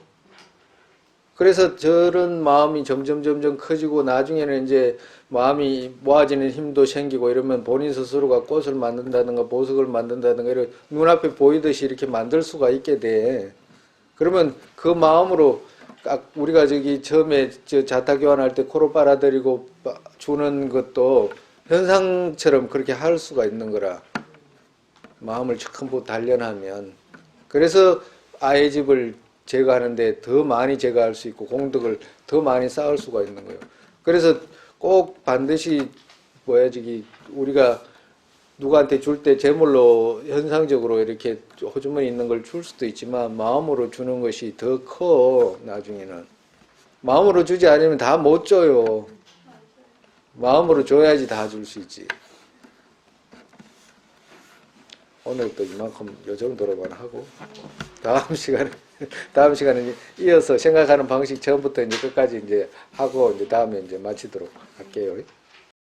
그래서 저런 마음이 점점 커지고 나중에는 이제 마음이 모아지는 힘도 생기고 이러면 본인 스스로가 꽃을 만든다든가 보석을 만든다든가 이런 눈앞에 보이듯이 이렇게 만들 수가 있게 돼. 그러면 그 마음으로 우리가 저기 처음에 저 자타 교환할 때 코로 빨아들이고 주는 것도 현상처럼 그렇게 할 수가 있는 거라. 마음을 전부 단련하면. 그래서 아의 집을 제거하는데 더 많이 제거할 수 있고 공덕을 더 많이 쌓을 수가 있는 거예요. 그래서 꼭 반드시 저기 우리가 누구한테 줄 때 제물로 현상적으로 이렇게 호주머니 있는 걸 줄 수도 있지만 마음으로 주는 것이 더 커. 나중에는 마음으로 주지 않으면 다 못 줘요. 마음으로 줘야지 다 줄 수 있지. 오늘 또 이만큼 요 정도로만 하고 다음 시간에 이어서 생각하는 방식 처음부터 이제 끝까지 이제 하고 이제 다음에 이제 마치도록 할게요.